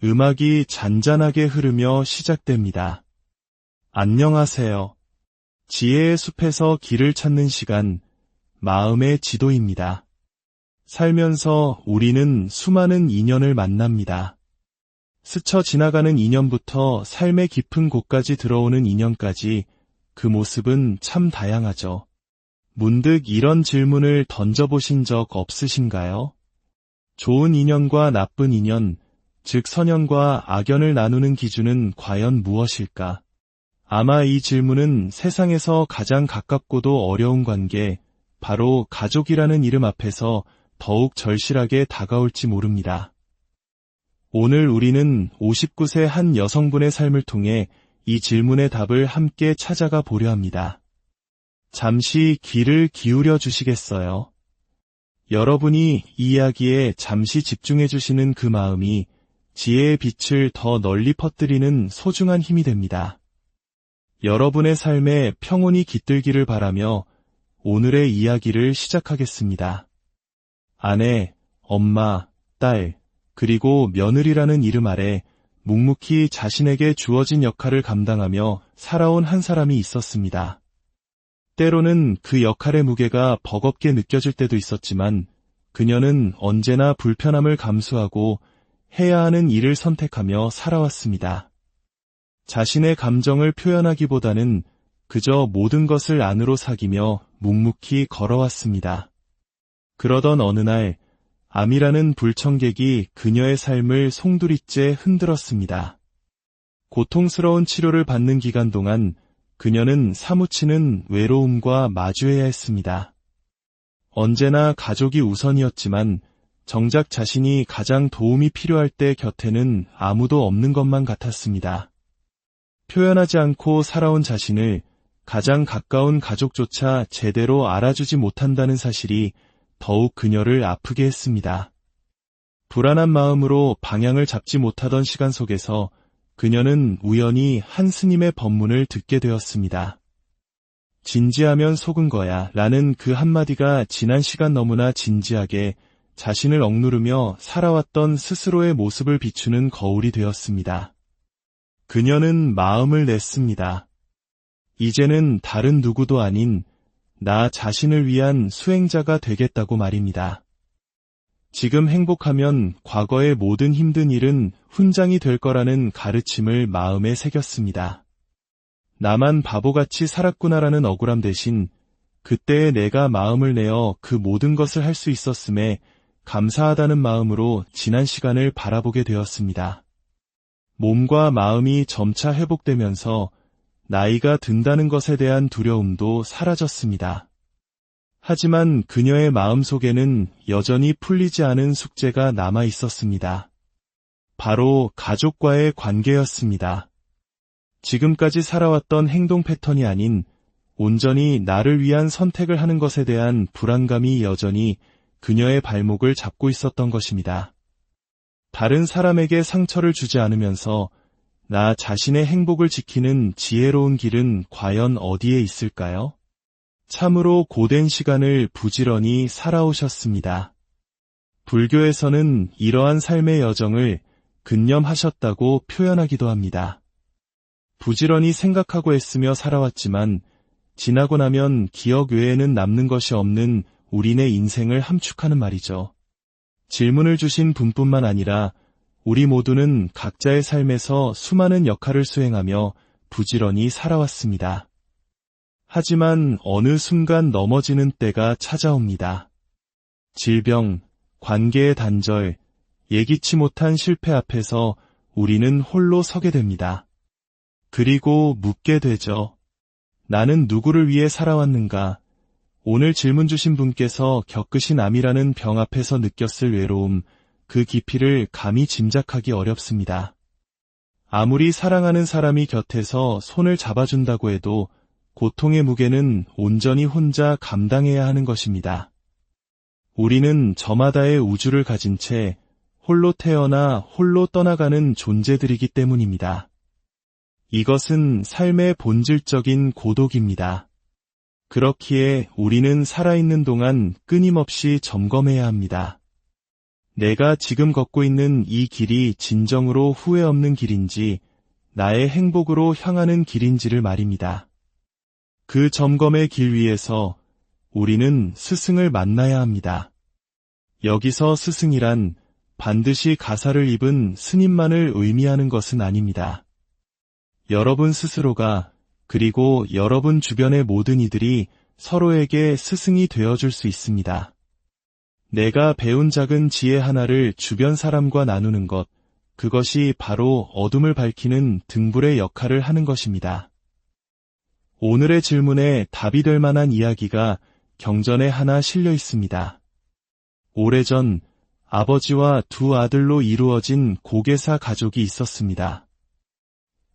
음악이 잔잔하게 흐르며 시작됩니다. 안녕하세요. 지혜의 숲에서 길을 찾는 시간, 마음의 지도입니다. 살면서 우리는 수많은 인연을 만납니다. 스쳐 지나가는 인연부터 삶의 깊은 곳까지 들어오는 인연까지 그 모습은 참 다양하죠. 문득 이런 질문을 던져보신 적 없으신가요? 좋은 인연과 나쁜 인연, 즉 선연과 악연을 나누는 기준은 과연 무엇일까? 아마 이 질문은 세상에서 가장 가깝고도 어려운 관계, 바로 가족이라는 이름 앞에서 더욱 절실하게 다가올지 모릅니다. 오늘 우리는 59세 한 여성분의 삶을 통해 이 질문의 답을 함께 찾아가 보려 합니다. 잠시 귀를 기울여 주시겠어요? 여러분이 이 이야기에 잠시 집중해 주시는 그 마음이 지혜의 빛을 더 널리 퍼뜨리는 소중한 힘이 됩니다. 여러분의 삶에 평온이 깃들기를 바라며 오늘의 이야기를 시작하겠습니다. 아내, 엄마, 딸, 그리고 며느리라는 이름 아래 묵묵히 자신에게 주어진 역할을 감당하며 살아온 한 사람이 있었습니다. 때로는 그 역할의 무게가 버겁게 느껴질 때도 있었지만 그녀는 언제나 불편함을 감수하고 해야 하는 일을 선택하며 살아왔습니다. 자신의 감정을 표현하기보다는 그저 모든 것을 안으로 사귀며 묵묵히 걸어왔습니다. 그러던 어느 날 암이라는 불청객이 그녀의 삶을 송두리째 흔들었습니다. 고통스러운 치료를 받는 기간 동안 그녀는 사무치는 외로움과 마주해야 했습니다. 언제나 가족이 우선이었지만 정작 자신이 가장 도움이 필요할 때 곁에는 아무도 없는 것만 같았습니다. 표현하지 않고 살아온 자신을 가장 가까운 가족조차 제대로 알아주지 못한다는 사실이 더욱 그녀를 아프게 했습니다. 불안한 마음으로 방향을 잡지 못하던 시간 속에서 그녀는 우연히 한 스님의 법문을 듣게 되었습니다. 진지하면 속은 거야 라는 그 한마디가 지난 시간 너무나 진지하게 자신을 억누르며 살아왔던 스스로의 모습을 비추는 거울이 되었습니다. 그녀는 마음을 냈습니다. 이제는 다른 누구도 아닌 나 자신을 위한 수행자가 되겠다고 말입니다. 지금 행복하면 과거의 모든 힘든 일은 훈장이 될 거라는 가르침을 마음에 새겼습니다. 나만 바보같이 살았구나라는 억울함 대신 그때의 내가 마음을 내어 그 모든 것을 할 수 있었음에 감사하다는 마음으로 지난 시간을 바라보게 되었습니다. 몸과 마음이 점차 회복되면서 나이가 든다는 것에 대한 두려움도 사라졌습니다. 하지만 그녀의 마음속에는 여전히 풀리지 않은 숙제가 남아 있었습니다. 바로 가족과의 관계였습니다. 지금까지 살아왔던 행동 패턴이 아닌 온전히 나를 위한 선택을 하는 것에 대한 불안감이 여전히 그녀의 발목을 잡고 있었던 것입니다. 다른 사람에게 상처를 주지 않으면서 나 자신의 행복을 지키는 지혜로운 길은 과연 어디에 있을까요? 참으로 고된 시간을 부지런히 살아오셨습니다. 불교에서는 이러한 삶의 여정을 근념하셨다고 표현하기도 합니다. 부지런히 생각하고 애쓰며 살아왔지만 지나고 나면 기억 외에는 남는 것이 없는 우리네 인생을 함축하는 말이죠. 질문을 주신 분뿐만 아니라 우리 모두는 각자의 삶에서 수많은 역할을 수행하며 부지런히 살아왔습니다. 하지만 어느 순간 넘어지는 때가 찾아옵니다. 질병, 관계의 단절, 예기치 못한 실패 앞에서 우리는 홀로 서게 됩니다. 그리고 묻게 되죠. 나는 누구를 위해 살아왔는가? 오늘 질문 주신 분께서 겪으신 암이라는 병 앞에서 느꼈을 외로움, 그 깊이를 감히 짐작하기 어렵습니다. 아무리 사랑하는 사람이 곁에서 손을 잡아준다고 해도 고통의 무게는 온전히 혼자 감당해야 하는 것입니다. 우리는 저마다의 우주를 가진 채 홀로 태어나 홀로 떠나가는 존재들이기 때문입니다. 이것은 삶의 본질적인 고독입니다. 그렇기에 우리는 살아있는 동안 끊임없이 점검해야 합니다. 내가 지금 걷고 있는 이 길이 진정으로 후회 없는 길인지 나의 행복으로 향하는 길인지를 말입니다. 그 점검의 길 위에서 우리는 스승을 만나야 합니다. 여기서 스승이란 반드시 가사를 입은 스님만을 의미하는 것은 아닙니다. 여러분 스스로가 그리고 여러분 주변의 모든 이들이 서로에게 스승이 되어줄 수 있습니다. 내가 배운 작은 지혜 하나를 주변 사람과 나누는 것, 그것이 바로 어둠을 밝히는 등불의 역할을 하는 것입니다. 오늘의 질문에 답이 될 만한 이야기가 경전에 하나 실려 있습니다. 오래전 아버지와 두 아들로 이루어진 고개사 가족이 있었습니다.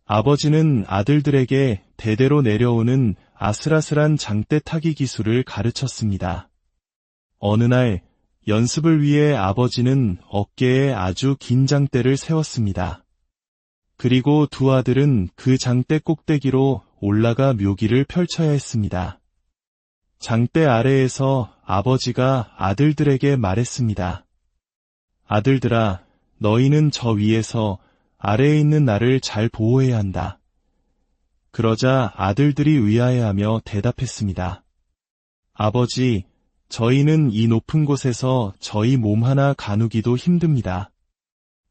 아버지는 아들들에게 대대로 내려오는 아슬아슬한 장대 타기 기술을 가르쳤습니다. 어느 날 연습을 위해 아버지는 어깨에 아주 긴 장대를 세웠습니다. 그리고 두 아들은 그 장대 꼭대기로 올라가 묘기를 펼쳐야 했습니다. 장대 아래에서 아버지가 아들들에게 말했습니다. 아들들아, 너희는 저 위에서 아래에 있는 나를 잘 보호해야 한다. 그러자 아들들이 의아해하며 대답했습니다. 아버지, 저희는 이 높은 곳에서 저희 몸 하나 가누기도 힘듭니다.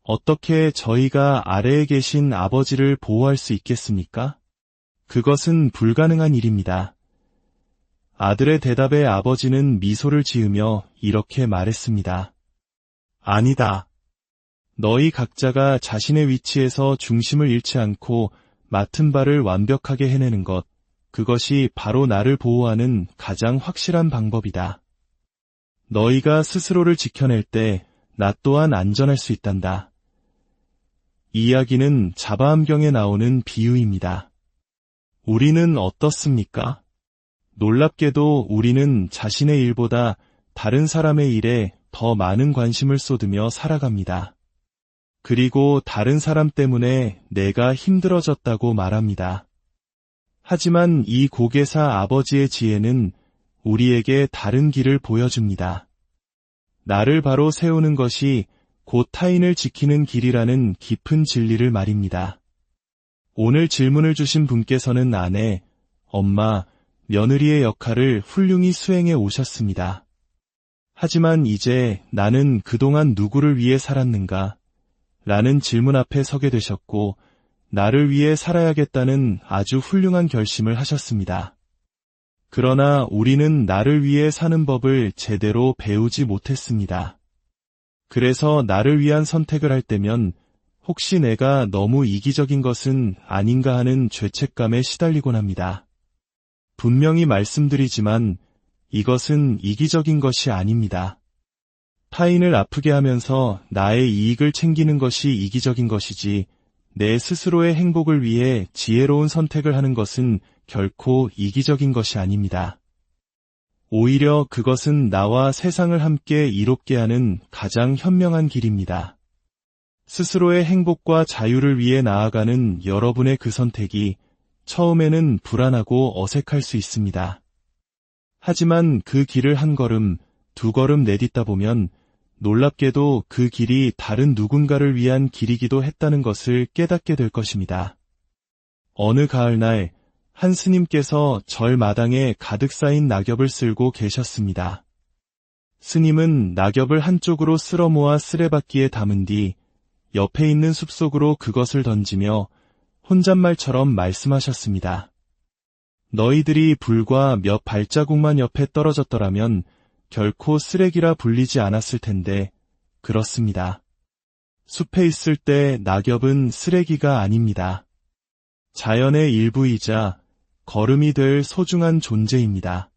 어떻게 저희가 아래에 계신 아버지를 보호할 수 있겠습니까? 그것은 불가능한 일입니다. 아들의 대답에 아버지는 미소를 지으며 이렇게 말했습니다. 아니다. 너희 각자가 자신의 위치에서 중심을 잃지 않고 맡은 바를 완벽하게 해내는 것, 그것이 바로 나를 보호하는 가장 확실한 방법이다. 너희가 스스로를 지켜낼 때 나 또한 안전할 수 있단다. 이 이야기는 자바암경에 나오는 비유입니다. 우리는 어떻습니까? 놀랍게도 우리는 자신의 일보다 다른 사람의 일에 더 많은 관심을 쏟으며 살아갑니다. 그리고 다른 사람 때문에 내가 힘들어졌다고 말합니다. 하지만 이 고개사 아버지의 지혜는 우리에게 다른 길을 보여줍니다. 나를 바로 세우는 것이 곧 타인을 지키는 길이라는 깊은 진리를 말입니다. 오늘 질문을 주신 분께서는 아내, 엄마, 며느리의 역할을 훌륭히 수행해 오셨습니다. 하지만 이제 나는 그동안 누구를 위해 살았는가? 라는 질문 앞에 서게 되셨고, 나를 위해 살아야겠다는 아주 훌륭한 결심을 하셨습니다. 그러나 우리는 나를 위해 사는 법을 제대로 배우지 못했습니다. 그래서 나를 위한 선택을 할 때면 혹시 내가 너무 이기적인 것은 아닌가 하는 죄책감에 시달리곤 합니다. 분명히 말씀드리지만 이것은 이기적인 것이 아닙니다. 타인을 아프게 하면서 나의 이익을 챙기는 것이 이기적인 것이지 내 스스로의 행복을 위해 지혜로운 선택을 하는 것은 결코 이기적인 것이 아닙니다. 오히려 그것은 나와 세상을 함께 이롭게 하는 가장 현명한 길입니다. 스스로의 행복과 자유를 위해 나아가는 여러분의 그 선택이 처음에는 불안하고 어색할 수 있습니다. 하지만 그 길을 한 걸음, 두 걸음 내딛다 보면 놀랍게도 그 길이 다른 누군가를 위한 길이기도 했다는 것을 깨닫게 될 것입니다. 어느 가을날 한 스님께서 절 마당에 가득 쌓인 낙엽을 쓸고 계셨습니다. 스님은 낙엽을 한쪽으로 쓸어 모아 쓰레받기에 담은 뒤 옆에 있는 숲속으로 그것을 던지며 혼잣말처럼 말씀하셨습니다. 너희들이 불과 몇 발자국만 옆에 떨어졌더라면 결코 쓰레기라 불리지 않았을 텐데 그렇습니다. 숲에 있을 때 낙엽은 쓰레기가 아닙니다. 자연의 일부이자 걸음이 될 소중한 존재입니다.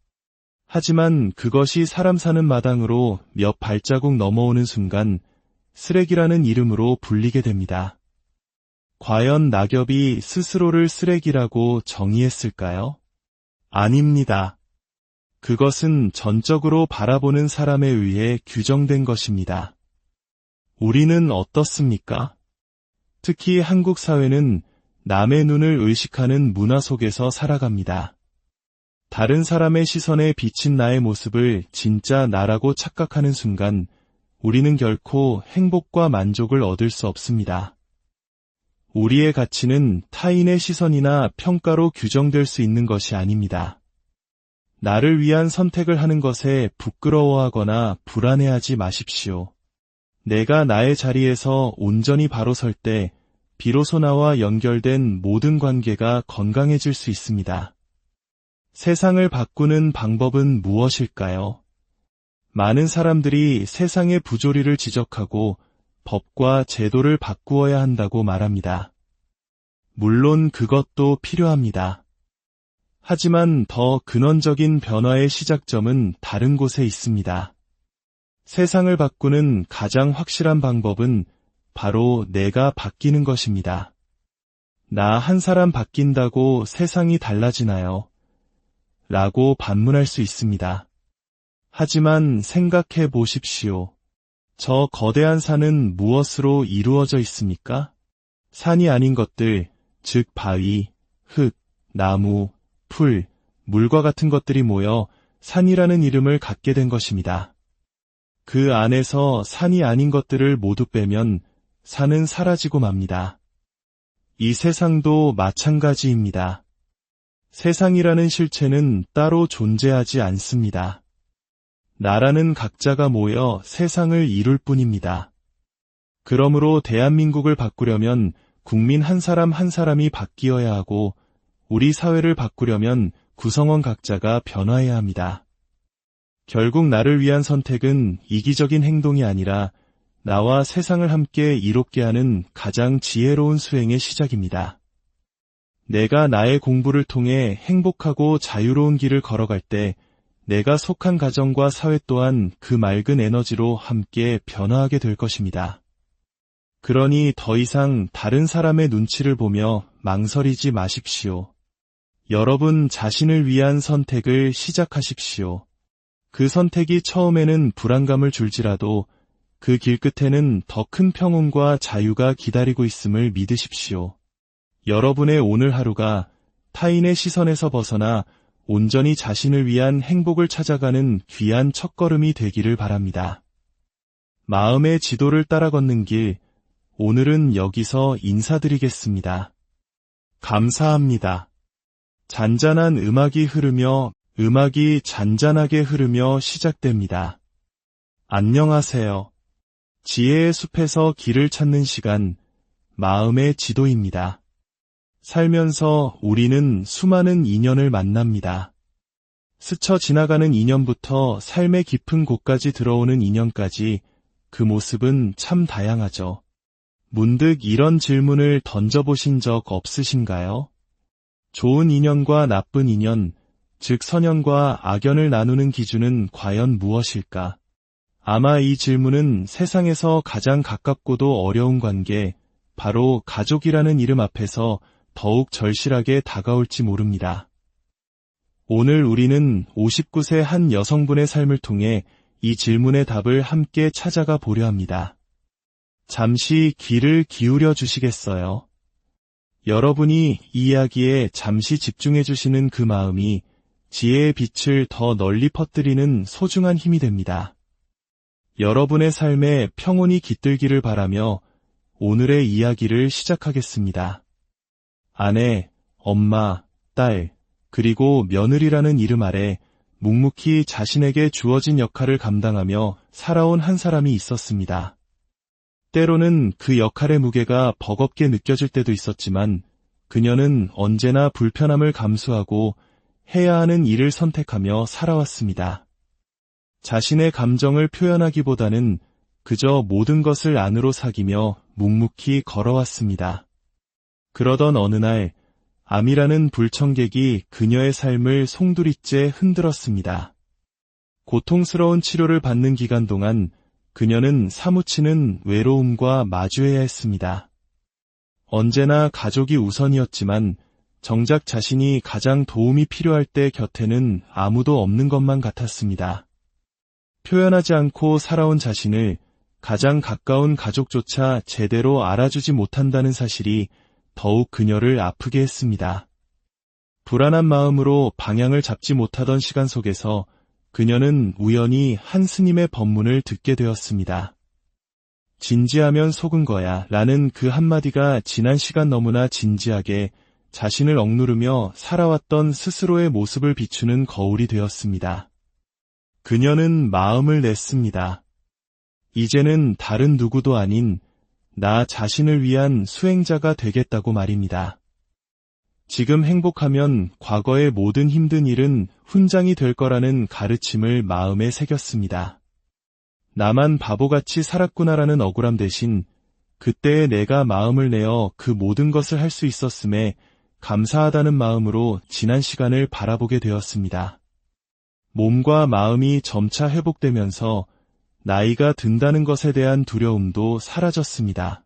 하지만 그것이 사람 사는 마당으로 몇 발자국 넘어오는 순간 쓰레기라는 이름으로 불리게 됩니다. 과연 낙엽이 스스로를 쓰레기라고 정의했을까요? 아닙니다. 그것은 전적으로 바라보는 사람에 의해 규정된 것입니다. 우리는 어떻습니까? 특히 한국 사회는 남의 눈을 의식하는 문화 속에서 살아갑니다. 다른 사람의 시선에 비친 나의 모습을 진짜 나라고 착각하는 순간 우리는 결코 행복과 만족을 얻을 수 없습니다. 우리의 가치는 타인의 시선이나 평가로 규정될 수 있는 것이 아닙니다. 나를 위한 선택을 하는 것에 부끄러워하거나 불안해하지 마십시오. 내가 나의 자리에서 온전히 바로 설 때 비로소 나와 연결된 모든 관계가 건강해질 수 있습니다. 세상을 바꾸는 방법은 무엇일까요? 많은 사람들이 세상의 부조리를 지적하고 법과 제도를 바꾸어야 한다고 말합니다. 물론 그것도 필요합니다. 하지만 더 근원적인 변화의 시작점은 다른 곳에 있습니다. 세상을 바꾸는 가장 확실한 방법은 바로 내가 바뀌는 것입니다. 나 한 사람 바뀐다고 세상이 달라지나요? 라고 반문할 수 있습니다. 하지만 생각해 보십시오. 저 거대한 산은 무엇으로 이루어져 있습니까? 산이 아닌 것들, 즉 바위, 흙, 나무, 풀, 물과 같은 것들이 모여 산이라는 이름을 갖게 된 것입니다. 그 안에서 산이 아닌 것들을 모두 빼면 산은 사라지고 맙니다. 이 세상도 마찬가지입니다. 세상이라는 실체는 따로 존재하지 않습니다. 나라는 각자가 모여 세상을 이룰 뿐입니다. 그러므로 대한민국을 바꾸려면 국민 한 사람 한 사람이 바뀌어야 하고 우리 사회를 바꾸려면 구성원 각자가 변화해야 합니다. 결국 나를 위한 선택은 이기적인 행동이 아니라 나와 세상을 함께 이롭게 하는 가장 지혜로운 수행의 시작입니다. 내가 나의 공부를 통해 행복하고 자유로운 길을 걸어갈 때 내가 속한 가정과 사회 또한 그 맑은 에너지로 함께 변화하게 될 것입니다. 그러니 더 이상 다른 사람의 눈치를 보며 망설이지 마십시오. 여러분 자신을 위한 선택을 시작하십시오. 그 선택이 처음에는 불안감을 줄지라도 그 길 끝에는 더 큰 평온과 자유가 기다리고 있음을 믿으십시오. 여러분의 오늘 하루가 타인의 시선에서 벗어나 온전히 자신을 위한 행복을 찾아가는 귀한 첫걸음이 되기를 바랍니다. 마음의 지도를 따라 걷는 길, 오늘은 여기서 인사드리겠습니다. 감사합니다. 잔잔한 음악이 흐르며 음악이 잔잔하게 흐르며 시작됩니다. 안녕하세요. 지혜의 숲에서 길을 찾는 시간, 마음의 지도입니다. 살면서 우리는 수많은 인연을 만납니다. 스쳐 지나가는 인연부터 삶의 깊은 곳까지 들어오는 인연까지 그 모습은 참 다양하죠. 문득 이런 질문을 던져보신 적 없으신가요? 좋은 인연과 나쁜 인연, 즉 선연과 악연을 나누는 기준은 과연 무엇일까? 아마 이 질문은 세상에서 가장 가깝고도 어려운 관계, 바로 가족이라는 이름 앞에서 더욱 절실하게 다가올지 모릅니다. 오늘 우리는 59세 한 여성분의 삶을 통해 이 질문의 답을 함께 찾아가 보려 합니다. 잠시 귀를 기울여 주시겠어요? 여러분이 이 이야기에 잠시 집중해 주시는 그 마음이 지혜의 빛을 더 널리 퍼뜨리는 소중한 힘이 됩니다. 여러분의 삶에 평온이 깃들기를 바라며 오늘의 이야기를 시작하겠습니다. 아내, 엄마, 딸, 그리고 며느리라는 이름 아래 묵묵히 자신에게 주어진 역할을 감당하며 살아온 한 사람이 있었습니다. 때로는 그 역할의 무게가 버겁게 느껴질 때도 있었지만 그녀는 언제나 불편함을 감수하고 해야 하는 일을 선택하며 살아왔습니다. 자신의 감정을 표현하기보다는 그저 모든 것을 안으로 사기며 묵묵히 걸어왔습니다. 그러던 어느 날 암이라는 불청객이 그녀의 삶을 송두리째 흔들었습니다. 고통스러운 치료를 받는 기간 동안 그녀는 사무치는 외로움과 마주해야 했습니다. 언제나 가족이 우선이었지만 정작 자신이 가장 도움이 필요할 때 곁에는 아무도 없는 것만 같았습니다. 표현하지 않고 살아온 자신을 가장 가까운 가족조차 제대로 알아주지 못한다는 사실이 더욱 그녀를 아프게 했습니다. 불안한 마음으로 방향을 잡지 못하던 시간 속에서 그녀는 우연히 한 스님의 법문을 듣게 되었습니다. 진지하면 속은 거야 라는 그 한마디가 지난 시간 너무나 진지하게 자신을 억누르며 살아왔던 스스로의 모습을 비추는 거울이 되었습니다. 그녀는 마음을 냈습니다. 이제는 다른 누구도 아닌 나 자신을 위한 수행자가 되겠다고 말입니다. 지금 행복하면 과거의 모든 힘든 일은 훈장이 될 거라는 가르침을 마음에 새겼습니다. 나만 바보같이 살았구나라는 억울함 대신 그때의 내가 마음을 내어 그 모든 것을 할 수 있었음에 감사하다는 마음으로 지난 시간을 바라보게 되었습니다. 몸과 마음이 점차 회복되면서 나이가 든다는 것에 대한 두려움도 사라졌습니다.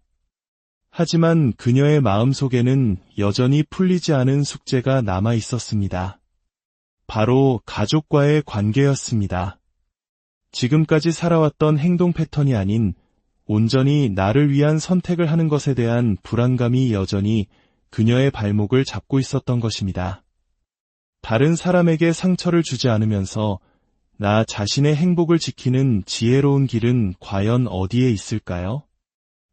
하지만 그녀의 마음속에는 여전히 풀리지 않은 숙제가 남아 있었습니다. 바로 가족과의 관계였습니다. 지금까지 살아왔던 행동 패턴이 아닌 온전히 나를 위한 선택을 하는 것에 대한 불안감이 여전히 그녀의 발목을 잡고 있었던 것입니다. 다른 사람에게 상처를 주지 않으면서 나 자신의 행복을 지키는 지혜로운 길은 과연 어디에 있을까요?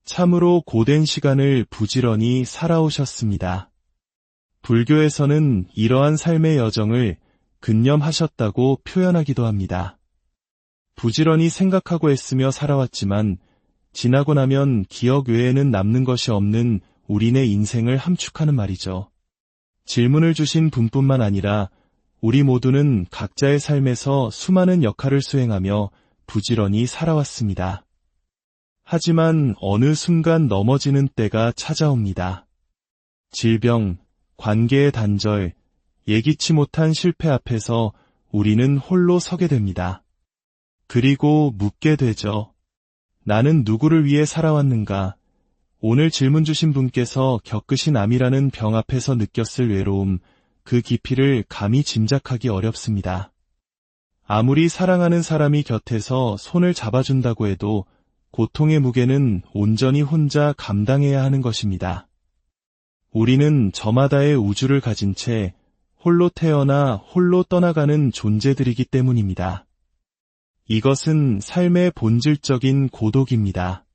참으로 고된 시간을 부지런히 살아오셨습니다. 불교에서는 이러한 삶의 여정을 근념하셨다고 표현하기도 합니다. 부지런히 생각하고 애쓰며 살아왔지만 지나고 나면 기억 외에는 남는 것이 없는 우리네 인생을 함축하는 말이죠. 질문을 주신 분뿐만 아니라 우리 모두는 각자의 삶에서 수많은 역할을 수행하며 부지런히 살아왔습니다. 하지만 어느 순간 넘어지는 때가 찾아옵니다. 질병, 관계의 단절, 예기치 못한 실패 앞에서 우리는 홀로 서게 됩니다. 그리고 묻게 되죠. 나는 누구를 위해 살아왔는가? 오늘 질문 주신 분께서 겪으신 암이라는 병 앞에서 느꼈을 외로움, 그 깊이를 감히 짐작하기 어렵습니다. 아무리 사랑하는 사람이 곁에서 손을 잡아준다고 해도 고통의 무게는 온전히 혼자 감당해야 하는 것입니다. 우리는 저마다의 우주를 가진 채 홀로 태어나 홀로 떠나가는 존재들이기 때문입니다. 이것은 삶의 본질적인 고독입니다.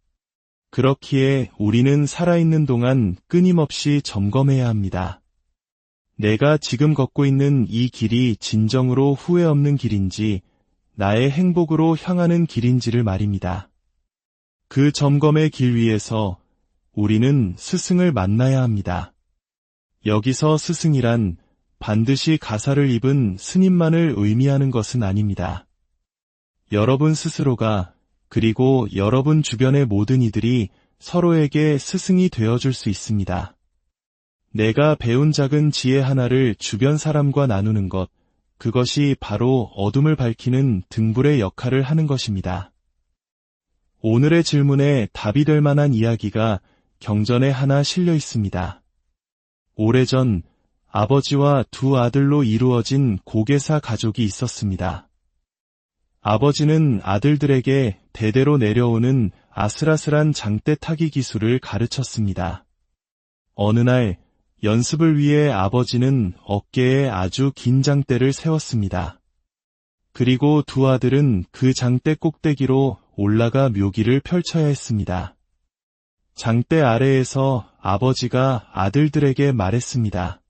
그렇기에 우리는 살아있는 동안 끊임없이 점검해야 합니다. 내가 지금 걷고 있는 이 길이 진정으로 후회 없는 길인지 나의 행복으로 향하는 길인지를 말입니다. 그 점검의 길 위에서 우리는 스승을 만나야 합니다. 여기서 스승이란 반드시 가사를 입은 스님만을 의미하는 것은 아닙니다. 여러분 스스로가 그리고 여러분 주변의 모든 이들이 서로에게 스승이 되어줄 수 있습니다. 내가 배운 작은 지혜 하나를 주변 사람과 나누는 것, 그것이 바로 어둠을 밝히는 등불의 역할을 하는 것입니다. 오늘의 질문에 답이 될 만한 이야기가 경전에 하나 실려 있습니다. 오래전 아버지와 두 아들로 이루어진 고개사 가족이 있었습니다. 아버지는 아들들에게 대대로 내려오는 아슬아슬한 장대 타기 기술을 가르쳤습니다. 어느 날 연습을 위해 아버지는 어깨에 아주 긴 장대를 세웠습니다. 그리고 두 아들은 그 장대 꼭대기로 올라가 묘기를 펼쳐야 했습니다. 장대 아래에서 아버지가 아들들에게 말했습니다.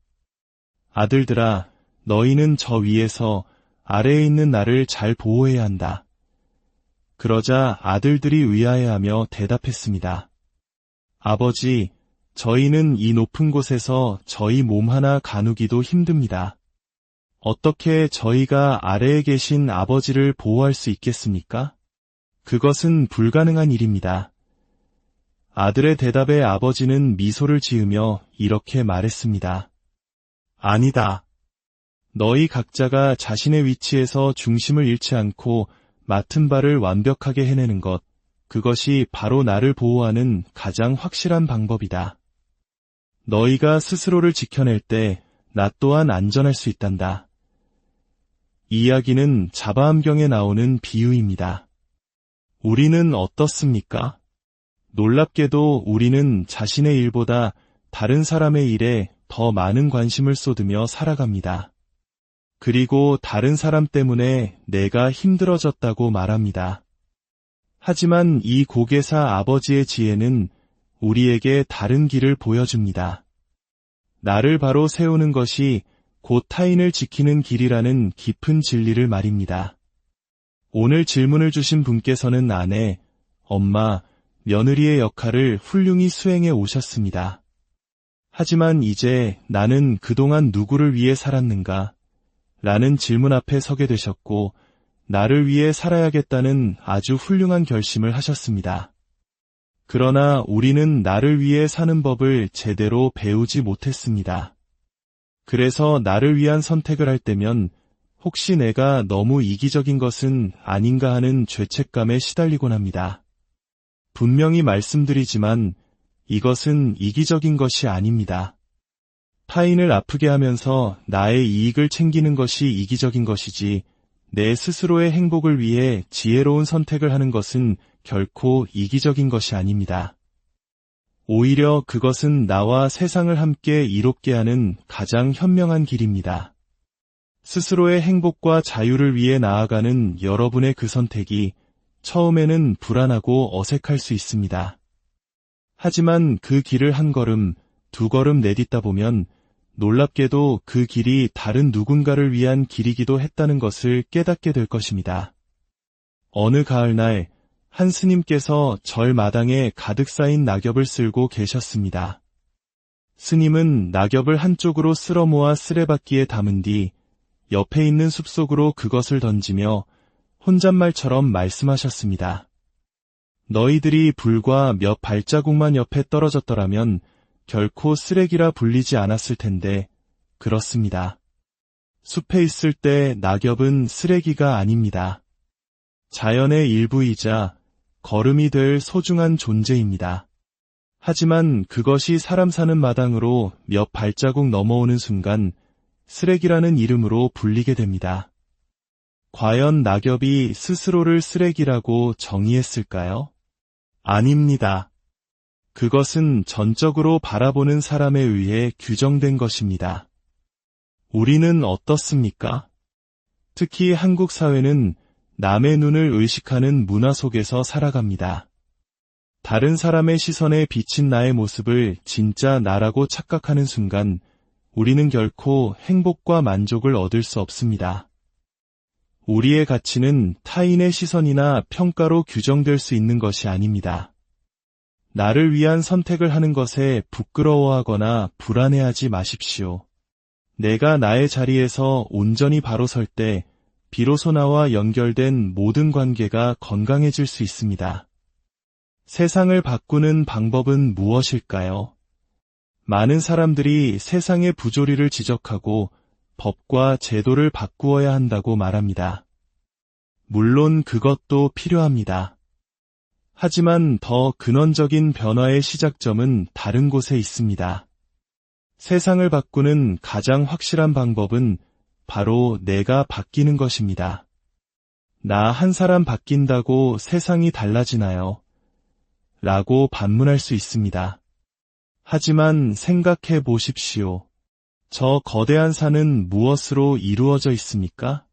아들들아, 너희는 저 위에서 아래에 있는 나를 잘 보호해야 한다. 그러자 아들들이 의아해하며 대답했습니다. 아버지, 저희는 이 높은 곳에서 저희 몸 하나 가누기도 힘듭니다. 어떻게 저희가 아래에 계신 아버지를 보호할 수 있겠습니까? 그것은 불가능한 일입니다. 아들의 대답에 아버지는 미소를 지으며 이렇게 말했습니다. 아니다. 너희 각자가 자신의 위치에서 중심을 잃지 않고 맡은 바를 완벽하게 해내는 것, 그것이 바로 나를 보호하는 가장 확실한 방법이다. 너희가 스스로를 지켜낼 때 나 또한 안전할 수 있단다. 이 이야기는 자바암경에 나오는 비유입니다. 우리는 어떻습니까? 놀랍게도 우리는 자신의 일보다 다른 사람의 일에 더 많은 관심을 쏟으며 살아갑니다. 그리고 다른 사람 때문에 내가 힘들어졌다고 말합니다. 하지만 이 고개사 아버지의 지혜는 우리에게 다른 길을 보여줍니다. 나를 바로 세우는 것이 곧 타인을 지키는 길이라는 깊은 진리를 말입니다. 오늘 질문을 주신 분께서는 아내, 엄마, 며느리의 역할을 훌륭히 수행해 오셨습니다. 하지만 이제 나는 그동안 누구를 위해 살았는가? 라는 질문 앞에 서게 되셨고, 나를 위해 살아야겠다는 아주 훌륭한 결심을 하셨습니다. 그러나 우리는 나를 위해 사는 법을 제대로 배우지 못했습니다. 그래서 나를 위한 선택을 할 때면 혹시 내가 너무 이기적인 것은 아닌가 하는 죄책감에 시달리곤 합니다. 분명히 말씀드리지만 이것은 이기적인 것이 아닙니다. 타인을 아프게 하면서 나의 이익을 챙기는 것이 이기적인 것이지 내 스스로의 행복을 위해 지혜로운 선택을 하는 것은 결코 이기적인 것이 아닙니다. 오히려 그것은 나와 세상을 함께 이롭게 하는 가장 현명한 길입니다. 스스로의 행복과 자유를 위해 나아가는 여러분의 그 선택이 처음에는 불안하고 어색할 수 있습니다. 하지만 그 길을 한 걸음, 두 걸음 내딛다 보면 놀랍게도 그 길이 다른 누군가를 위한 길이기도 했다는 것을 깨닫게 될 것입니다. 어느 가을날 한 스님께서 절 마당에 가득 쌓인 낙엽을 쓸고 계셨습니다. 스님은 낙엽을 한쪽으로 쓸어 모아 쓰레받기에 담은 뒤 옆에 있는 숲속으로 그것을 던지며 혼잣말처럼 말씀하셨습니다. 너희들이 불과 몇 발자국만 옆에 떨어졌더라면 결코 쓰레기라 불리지 않았을 텐데 그렇습니다. 숲에 있을 때 낙엽은 쓰레기가 아닙니다. 자연의 일부이자 걸음이 될 소중한 존재입니다. 하지만 그것이 사람 사는 마당으로 몇 발자국 넘어오는 순간 쓰레기라는 이름으로 불리게 됩니다. 과연 낙엽이 스스로를 쓰레기라고 정의했을까요? 아닙니다. 그것은 전적으로 바라보는 사람에 의해 규정된 것입니다. 우리는 어떻습니까? 특히 한국 사회는 남의 눈을 의식하는 문화 속에서 살아갑니다. 다른 사람의 시선에 비친 나의 모습을 진짜 나라고 착각하는 순간 우리는 결코 행복과 만족을 얻을 수 없습니다. 우리의 가치는 타인의 시선이나 평가로 규정될 수 있는 것이 아닙니다. 나를 위한 선택을 하는 것에 부끄러워하거나 불안해하지 마십시오. 내가 나의 자리에서 온전히 바로 설 때 비로소 나와 연결된 모든 관계가 건강해질 수 있습니다. 세상을 바꾸는 방법은 무엇일까요? 많은 사람들이 세상의 부조리를 지적하고 법과 제도를 바꾸어야 한다고 말합니다. 물론 그것도 필요합니다. 하지만 더 근원적인 변화의 시작점은 다른 곳에 있습니다. 세상을 바꾸는 가장 확실한 방법은 바로 내가 바뀌는 것입니다. 나 한 사람 바뀐다고 세상이 달라지나요? 라고 반문할 수 있습니다. 하지만 생각해 보십시오. 저 거대한 산은 무엇으로 이루어져 있습니까?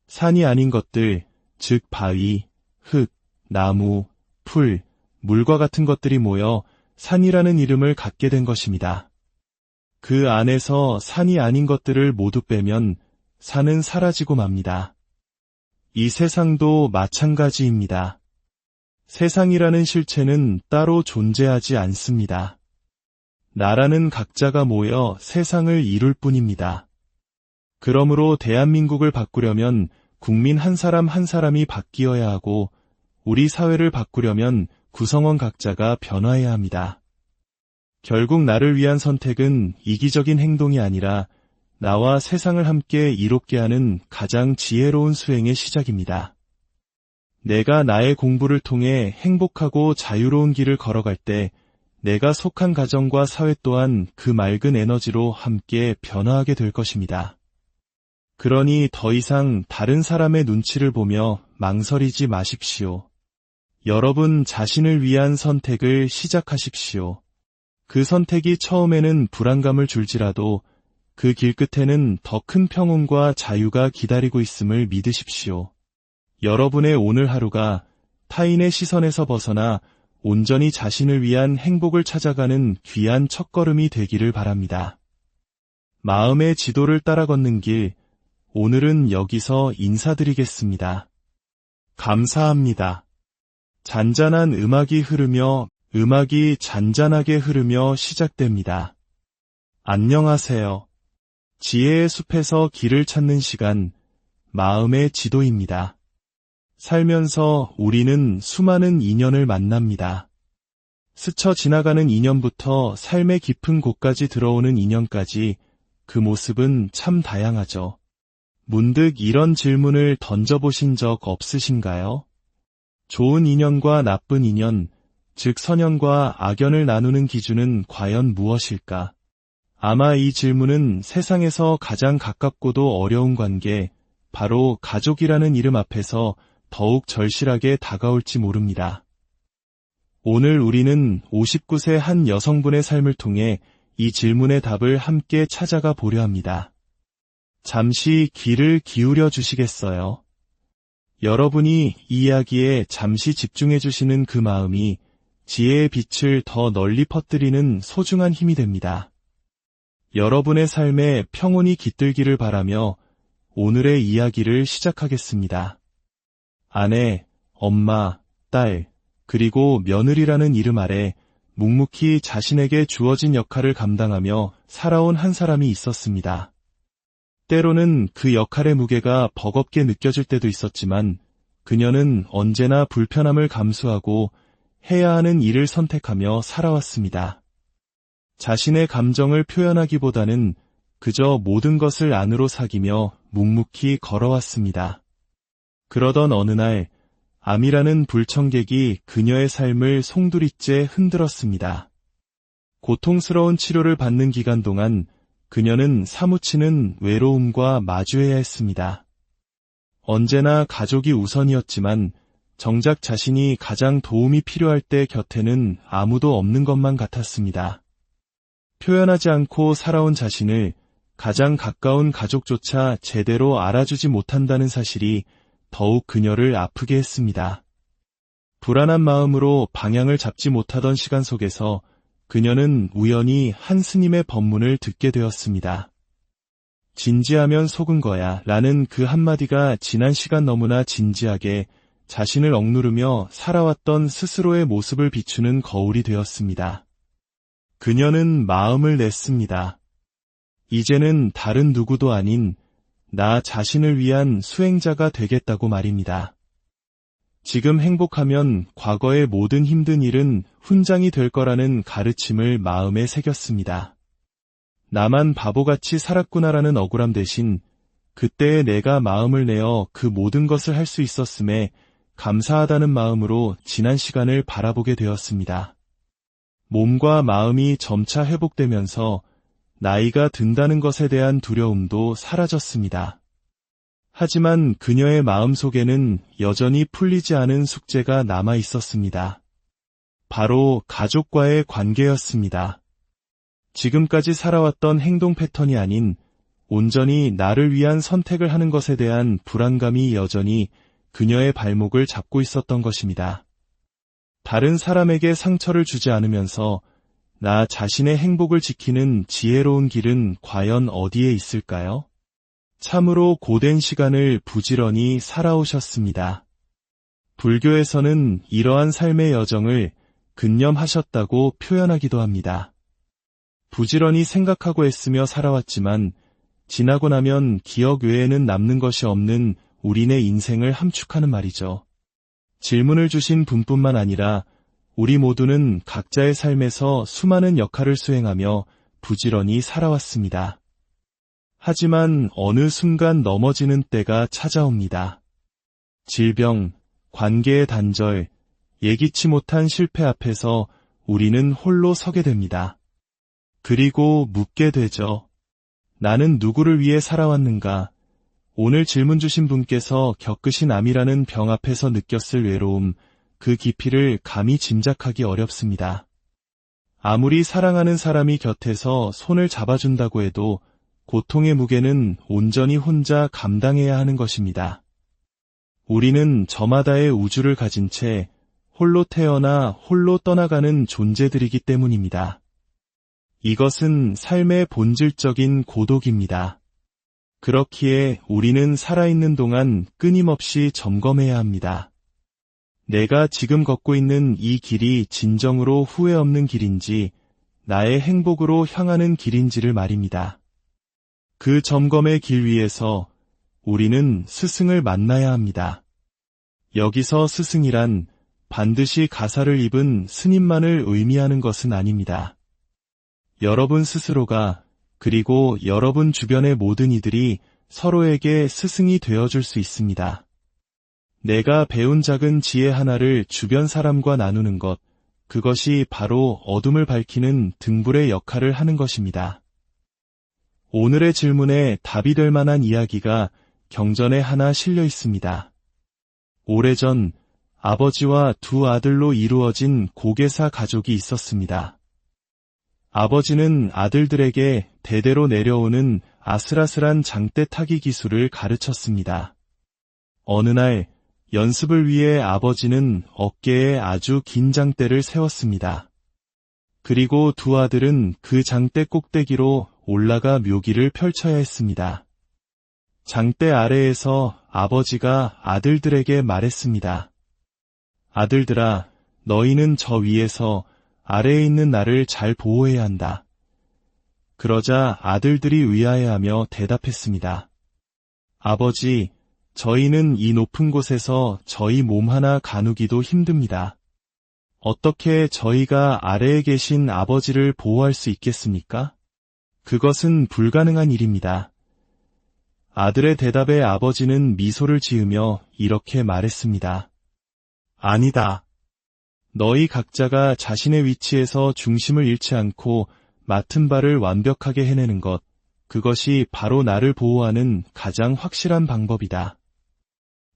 산이 아닌 것들, 즉 바위, 흙, 나무, 풀, 물과 같은 것들이 모여 산이라는 이름을 갖게 된 것입니다. 그 안에서 산이 아닌 것들을 모두 빼면 산은 사라지고 맙니다. 이 세상도 마찬가지입니다. 세상이라는 실체는 따로 존재하지 않습니다. 나라는 각자가 모여 세상을 이룰 뿐입니다. 그러므로 대한민국을 바꾸려면 국민 한 사람 한 사람이 바뀌어야 하고 우리 사회를 바꾸려면 구성원 각자가 변화해야 합니다. 결국 나를 위한 선택은 이기적인 행동이 아니라 나와 세상을 함께 이롭게 하는 가장 지혜로운 수행의 시작입니다. 내가 나의 공부를 통해 행복하고 자유로운 길을 걸어갈 때 내가 속한 가정과 사회 또한 그 맑은 에너지로 함께 변화하게 될 것입니다. 그러니 더 이상 다른 사람의 눈치를 보며 망설이지 마십시오. 여러분 자신을 위한 선택을 시작하십시오. 그 선택이 처음에는 불안감을 줄지라도 그 길 끝에는 더 큰 평온과 자유가 기다리고 있음을 믿으십시오. 여러분의 오늘 하루가 타인의 시선에서 벗어나 온전히 자신을 위한 행복을 찾아가는 귀한 첫걸음이 되기를 바랍니다. 마음의 지도를 따라 걷는 길, 오늘은 여기서 인사드리겠습니다. 감사합니다. 잔잔한 음악이 잔잔하게 흐르며 시작됩니다. 안녕하세요. 지혜의 숲에서 길을 찾는 시간, 마음의 지도입니다. 살면서 우리는 수많은 인연을 만납니다. 스쳐 지나가는 인연부터 삶의 깊은 곳까지 들어오는 인연까지 그 모습은 참 다양하죠. 문득 이런 질문을 던져보신 적 없으신가요? 좋은 인연과 나쁜 인연, 즉 선연과 악연을 나누는 기준은 과연 무엇일까? 아마 이 질문은 세상에서 가장 가깝고도 어려운 관계, 바로 가족이라는 이름 앞에서 더욱 절실하게 다가올지 모릅니다. 오늘 우리는 59세 한 여성분의 삶을 통해 이 질문의 답을 함께 찾아가 보려 합니다. 잠시 귀를 기울여 주시겠어요? 여러분이 이 이야기에 잠시 집중해 주시는 그 마음이 지혜의 빛을 더 널리 퍼뜨리는 소중한 힘이 됩니다. 여러분의 삶에 평온이 깃들기를 바라며 오늘의 이야기를 시작하겠습니다. 아내, 엄마, 딸, 그리고 며느리라는 이름 아래 묵묵히 자신에게 주어진 역할을 감당하며 살아온 한 사람이 있었습니다. 때로는 그 역할의 무게가 버겁게 느껴질 때도 있었지만 그녀는 언제나 불편함을 감수하고 해야 하는 일을 선택하며 살아왔습니다. 자신의 감정을 표현하기보다는 그저 모든 것을 안으로 사귀며 묵묵히 걸어왔습니다. 그러던 어느 날 암이라는 불청객이 그녀의 삶을 송두리째 흔들었습니다. 고통스러운 치료를 받는 기간 동안 그녀는 사무치는 외로움과 마주해야 했습니다. 언제나 가족이 우선이었지만 정작 자신이 가장 도움이 필요할 때 곁에는 아무도 없는 것만 같았습니다. 표현하지 않고 살아온 자신을 가장 가까운 가족조차 제대로 알아주지 못한다는 사실이 더욱 그녀를 아프게 했습니다. 불안한 마음으로 방향을 잡지 못하던 시간 속에서 그녀는 우연히 한 스님의 법문을 듣게 되었습니다. 진지하면 속은 거야 라는 그 한마디가 지난 시간 너무나 진지하게 자신을 억누르며 살아왔던 스스로의 모습을 비추는 거울이 되었습니다. 그녀는 마음을 냈습니다. 이제는 다른 누구도 아닌 나 자신을 위한 수행자가 되겠다고 말입니다. 지금 행복하면 과거의 모든 힘든 일은 훈장이 될 거라는 가르침을 마음에 새겼습니다. 나만 바보같이 살았구나라는 억울함 대신 그때의 내가 마음을 내어 그 모든 것을 할 수 있었음에 감사하다는 마음으로 지난 시간을 바라보게 되었습니다. 몸과 마음이 점차 회복되면서 나이가 든다는 것에 대한 두려움도 사라졌습니다. 하지만 그녀의 마음속에는 여전히 풀리지 않은 숙제가 남아 있었습니다. 바로 가족과의 관계였습니다. 지금까지 살아왔던 행동 패턴이 아닌 온전히 나를 위한 선택을 하는 것에 대한 불안감이 여전히 그녀의 발목을 잡고 있었던 것입니다. 다른 사람에게 상처를 주지 않으면서 나 자신의 행복을 지키는 지혜로운 길은 과연 어디에 있을까요? 참으로 고된 시간을 부지런히 살아오셨습니다. 불교에서는 이러한 삶의 여정을 근념하셨다고 표현하기도 합니다. 부지런히 생각하고 애쓰며 살아왔지만 지나고 나면 기억 외에는 남는 것이 없는 우리네 인생을 함축하는 말이죠. 질문을 주신 분뿐만 아니라 우리 모두는 각자의 삶에서 수많은 역할을 수행하며 부지런히 살아왔습니다. 하지만 어느 순간 넘어지는 때가 찾아옵니다. 질병, 관계의 단절, 예기치 못한 실패 앞에서 우리는 홀로 서게 됩니다. 그리고 묻게 되죠. 나는 누구를 위해 살아왔는가? 오늘 질문 주신 분께서 겪으신 암이라는 병 앞에서 느꼈을 외로움, 그 깊이를 감히 짐작하기 어렵습니다. 아무리 사랑하는 사람이 곁에서 손을 잡아준다고 해도 고통의 무게는 온전히 혼자 감당해야 하는 것입니다. 우리는 저마다의 우주를 가진 채 홀로 태어나 홀로 떠나가는 존재들이기 때문입니다. 이것은 삶의 본질적인 고독입니다. 그렇기에 우리는 살아있는 동안 끊임없이 점검해야 합니다. 내가 지금 걷고 있는 이 길이 진정으로 후회 없는 길인지, 나의 행복으로 향하는 길인지를 말입니다. 그 점검의 길 위에서 우리는 스승을 만나야 합니다. 여기서 스승이란 반드시 가사를 입은 스님만을 의미하는 것은 아닙니다. 여러분 스스로가, 그리고 여러분 주변의 모든 이들이 서로에게 스승이 되어줄 수 있습니다. 내가 배운 작은 지혜 하나를 주변 사람과 나누는 것, 그것이 바로 어둠을 밝히는 등불의 역할을 하는 것입니다. 오늘의 질문에 답이 될 만한 이야기가 경전에 하나 실려 있습니다. 오래전 아버지와 두 아들로 이루어진 고개사 가족이 있었습니다. 아버지는 아들들에게 대대로 내려오는 아슬아슬한 장대 타기 기술을 가르쳤습니다. 어느 날 연습을 위해 아버지는 어깨에 아주 긴 장대를 세웠습니다. 그리고 두 아들은 그 장대 꼭대기로 올라가 묘기를 펼쳐야 했습니다. 장대 아래에서 아버지가 아들들에게 말했습니다. 아들들아, 너희는 저 위에서 아래에 있는 나를 잘 보호해야 한다. 그러자 아들들이 의아해하며 대답했습니다. 아버지, 저희는 이 높은 곳에서 저희 몸 하나 가누기도 힘듭니다. 어떻게 저희가 아래에 계신 아버지를 보호할 수 있겠습니까? 그것은 불가능한 일입니다. 아들의 대답에 아버지는 미소를 지으며 이렇게 말했습니다. 아니다. 너희 각자가 자신의 위치에서 중심을 잃지 않고 맡은 바를 완벽하게 해내는 것, 그것이 바로 나를 보호하는 가장 확실한 방법이다.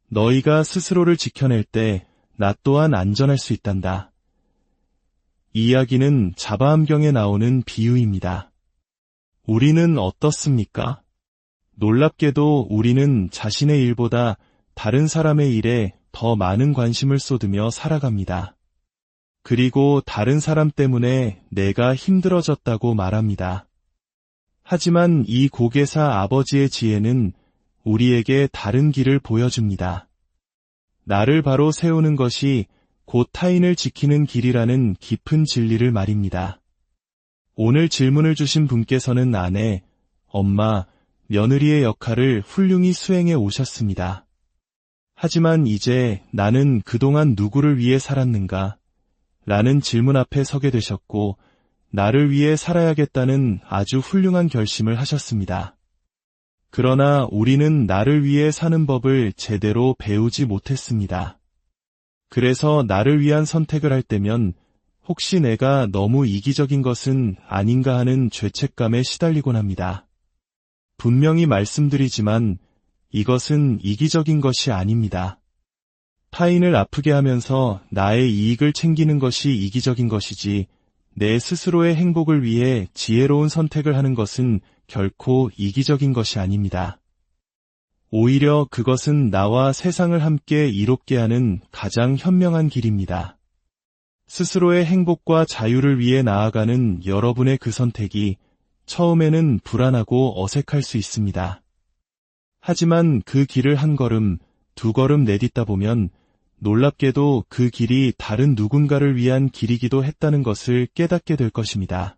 너희가 스스로를 지켜낼 때 나 또한 안전할 수 있단다. 이 이야기는 자바암경에 나오는 비유입니다. 우리는 어떻습니까? 놀랍게도 우리는 자신의 일보다 다른 사람의 일에 더 많은 관심을 쏟으며 살아갑니다. 그리고 다른 사람 때문에 내가 힘들어졌다고 말합니다. 하지만 이 고개사 아버지의 지혜는 우리에게 다른 길을 보여줍니다. 나를 바로 세우는 것이 곧 타인을 지키는 길이라는 깊은 진리를 말입니다. 오늘 질문을 주신 분께서는 아내, 엄마, 며느리의 역할을 훌륭히 수행해 오셨습니다. 하지만 이제 나는 그동안 누구를 위해 살았는가? 라는 질문 앞에 서게 되셨고, 나를 위해 살아야겠다는 아주 훌륭한 결심을 하셨습니다. 그러나 우리는 나를 위해 사는 법을 제대로 배우지 못했습니다. 그래서 나를 위한 선택을 할 때면 혹시 내가 너무 이기적인 것은 아닌가 하는 죄책감에 시달리곤 합니다. 분명히 말씀드리지만 이것은 이기적인 것이 아닙니다. 타인을 아프게 하면서 나의 이익을 챙기는 것이 이기적인 것이지, 내 스스로의 행복을 위해 지혜로운 선택을 하는 것은 결코 이기적인 것이 아닙니다. 오히려 그것은 나와 세상을 함께 이롭게 하는 가장 현명한 길입니다. 스스로의 행복과 자유를 위해 나아가는 여러분의 그 선택이 처음에는 불안하고 어색할 수 있습니다. 하지만 그 길을 한 걸음, 두 걸음 내딛다 보면 놀랍게도 그 길이 다른 누군가를 위한 길이기도 했다는 것을 깨닫게 될 것입니다.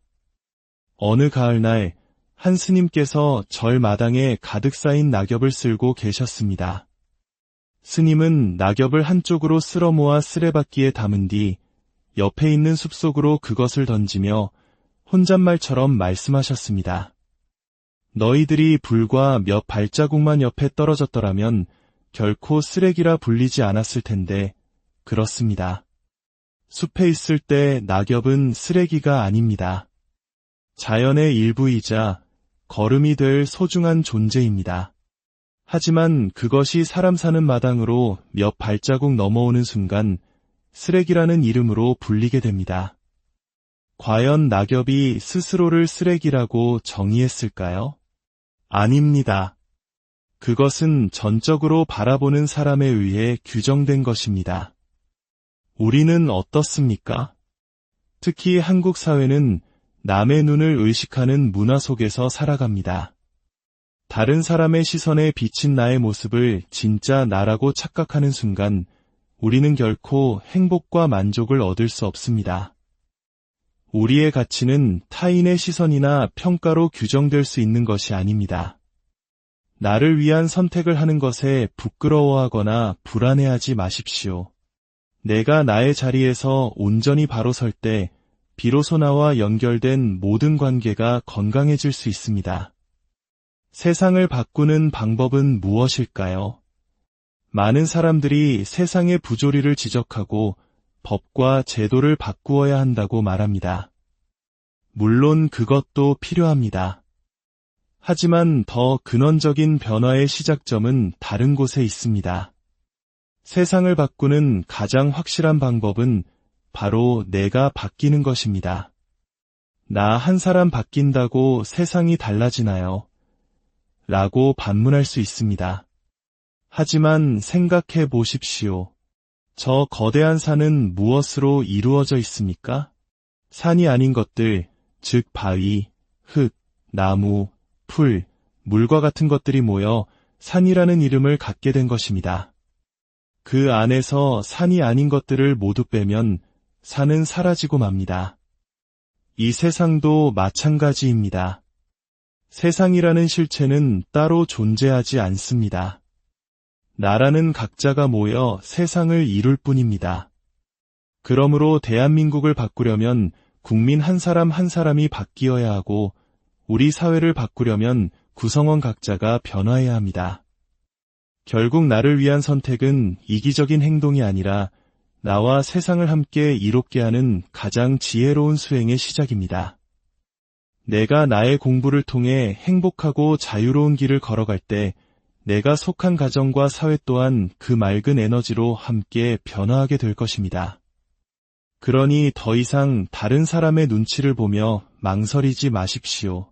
어느 가을날 한 스님께서 절 마당에 가득 쌓인 낙엽을 쓸고 계셨습니다. 스님은 낙엽을 한쪽으로 쓸어 모아 쓰레받기에 담은 뒤 옆에 있는 숲속으로 그것을 던지며 혼잣말처럼 말씀하셨습니다. 너희들이 불과 몇 발자국만 옆에 떨어졌더라면 결코 쓰레기라 불리지 않았을 텐데, 그렇습니다. 숲에 있을 때 낙엽은 쓰레기가 아닙니다. 자연의 일부이자 걸음이 될 소중한 존재입니다. 하지만 그것이 사람 사는 마당으로 몇 발자국 넘어오는 순간 쓰레기라는 이름으로 불리게 됩니다. 과연 낙엽이 스스로를 쓰레기라고 정의했을까요? 아닙니다. 그것은 전적으로 바라보는 사람에 의해 규정된 것입니다. 우리는 어떻습니까? 특히 한국 사회는 남의 눈을 의식하는 문화 속에서 살아갑니다. 다른 사람의 시선에 비친 나의 모습을 진짜 나라고 착각하는 순간 우리는 결코 행복과 만족을 얻을 수 없습니다. 우리의 가치는 타인의 시선이나 평가로 규정될 수 있는 것이 아닙니다. 나를 위한 선택을 하는 것에 부끄러워하거나 불안해하지 마십시오. 내가 나의 자리에서 온전히 바로 설 때 비로소 나와 연결된 모든 관계가 건강해질 수 있습니다. 세상을 바꾸는 방법은 무엇일까요? 많은 사람들이 세상의 부조리를 지적하고 법과 제도를 바꾸어야 한다고 말합니다. 물론 그것도 필요합니다. 하지만 더 근원적인 변화의 시작점은 다른 곳에 있습니다. 세상을 바꾸는 가장 확실한 방법은 바로 내가 바뀌는 것입니다. 나 한 사람 바뀐다고 세상이 달라지나요? 라고 반문할 수 있습니다. 하지만 생각해 보십시오. 저 거대한 산은 무엇으로 이루어져 있습니까? 산이 아닌 것들, 즉 바위, 흙, 나무, 풀, 물과 같은 것들이 모여 산이라는 이름을 갖게 된 것입니다. 그 안에서 산이 아닌 것들을 모두 빼면 산은 사라지고 맙니다. 이 세상도 마찬가지입니다. 세상이라는 실체는 따로 존재하지 않습니다. 나라는 각자가 모여 세상을 이룰 뿐입니다. 그러므로 대한민국을 바꾸려면 국민 한 사람 한 사람이 바뀌어야 하고 우리 사회를 바꾸려면 구성원 각자가 변화해야 합니다. 결국 나를 위한 선택은 이기적인 행동이 아니라 나와 세상을 함께 이롭게 하는 가장 지혜로운 수행의 시작입니다. 내가 나의 공부를 통해 행복하고 자유로운 길을 걸어갈 때 내가 속한 가정과 사회 또한 그 맑은 에너지로 함께 변화하게 될 것입니다. 그러니 더 이상 다른 사람의 눈치를 보며 망설이지 마십시오.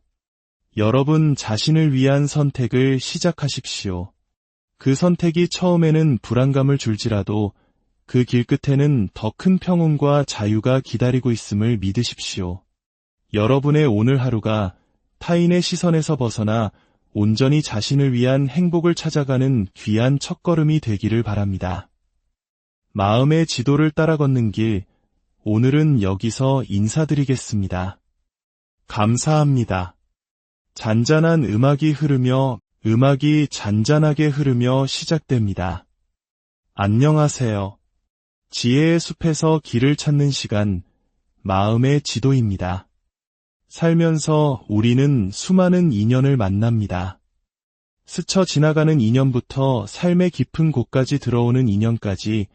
여러분 자신을 위한 선택을 시작하십시오. 그 선택이 처음에는 불안감을 줄지라도 그 길 끝에는 더 큰 평온과 자유가 기다리고 있음을 믿으십시오. 여러분의 오늘 하루가 타인의 시선에서 벗어나 온전히 자신을 위한 행복을 찾아가는 귀한 첫걸음이 되기를 바랍니다. 마음의 지도를 따라 걷는 길, 오늘은 여기서 인사드리겠습니다. 감사합니다. 잔잔한 음악이 잔잔하게 흐르며 시작됩니다. 안녕하세요. 지혜의 숲에서 길을 찾는 시간, 마음의 지도입니다. 살면서 우리는 수많은 인연을 만납니다. 스쳐 지나가는 인연부터 삶의 깊은 곳까지 들어오는 인연까지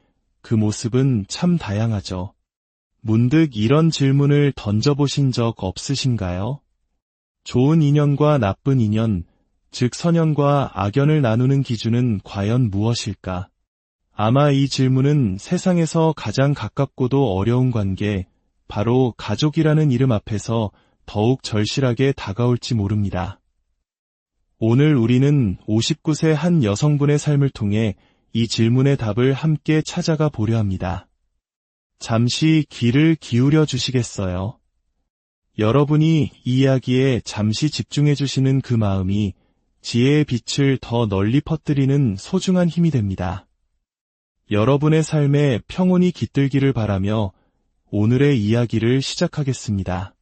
그 모습은 참 다양하죠. 문득 이런 질문을 던져보신 적 없으신가요? 좋은 인연과 나쁜 인연, 즉 선연과 악연을 나누는 기준은 과연 무엇일까? 아마 이 질문은 세상에서 가장 가깝고도 어려운 관계, 바로 가족이라는 이름 앞에서 더욱 절실하게 다가올지 모릅니다. 오늘 우리는 59세 한 여성분의 삶을 통해 이 질문의 답을 함께 찾아가 보려 합니다. 잠시 귀를 기울여 주시겠어요? 여러분이 이 이야기에 잠시 집중해 주시는 그 마음이 지혜의 빛을 더 널리 퍼뜨리는 소중한 힘이 됩니다. 여러분의 삶에 평온이 깃들기를 바라며 오늘의 이야기를 시작하겠습니다.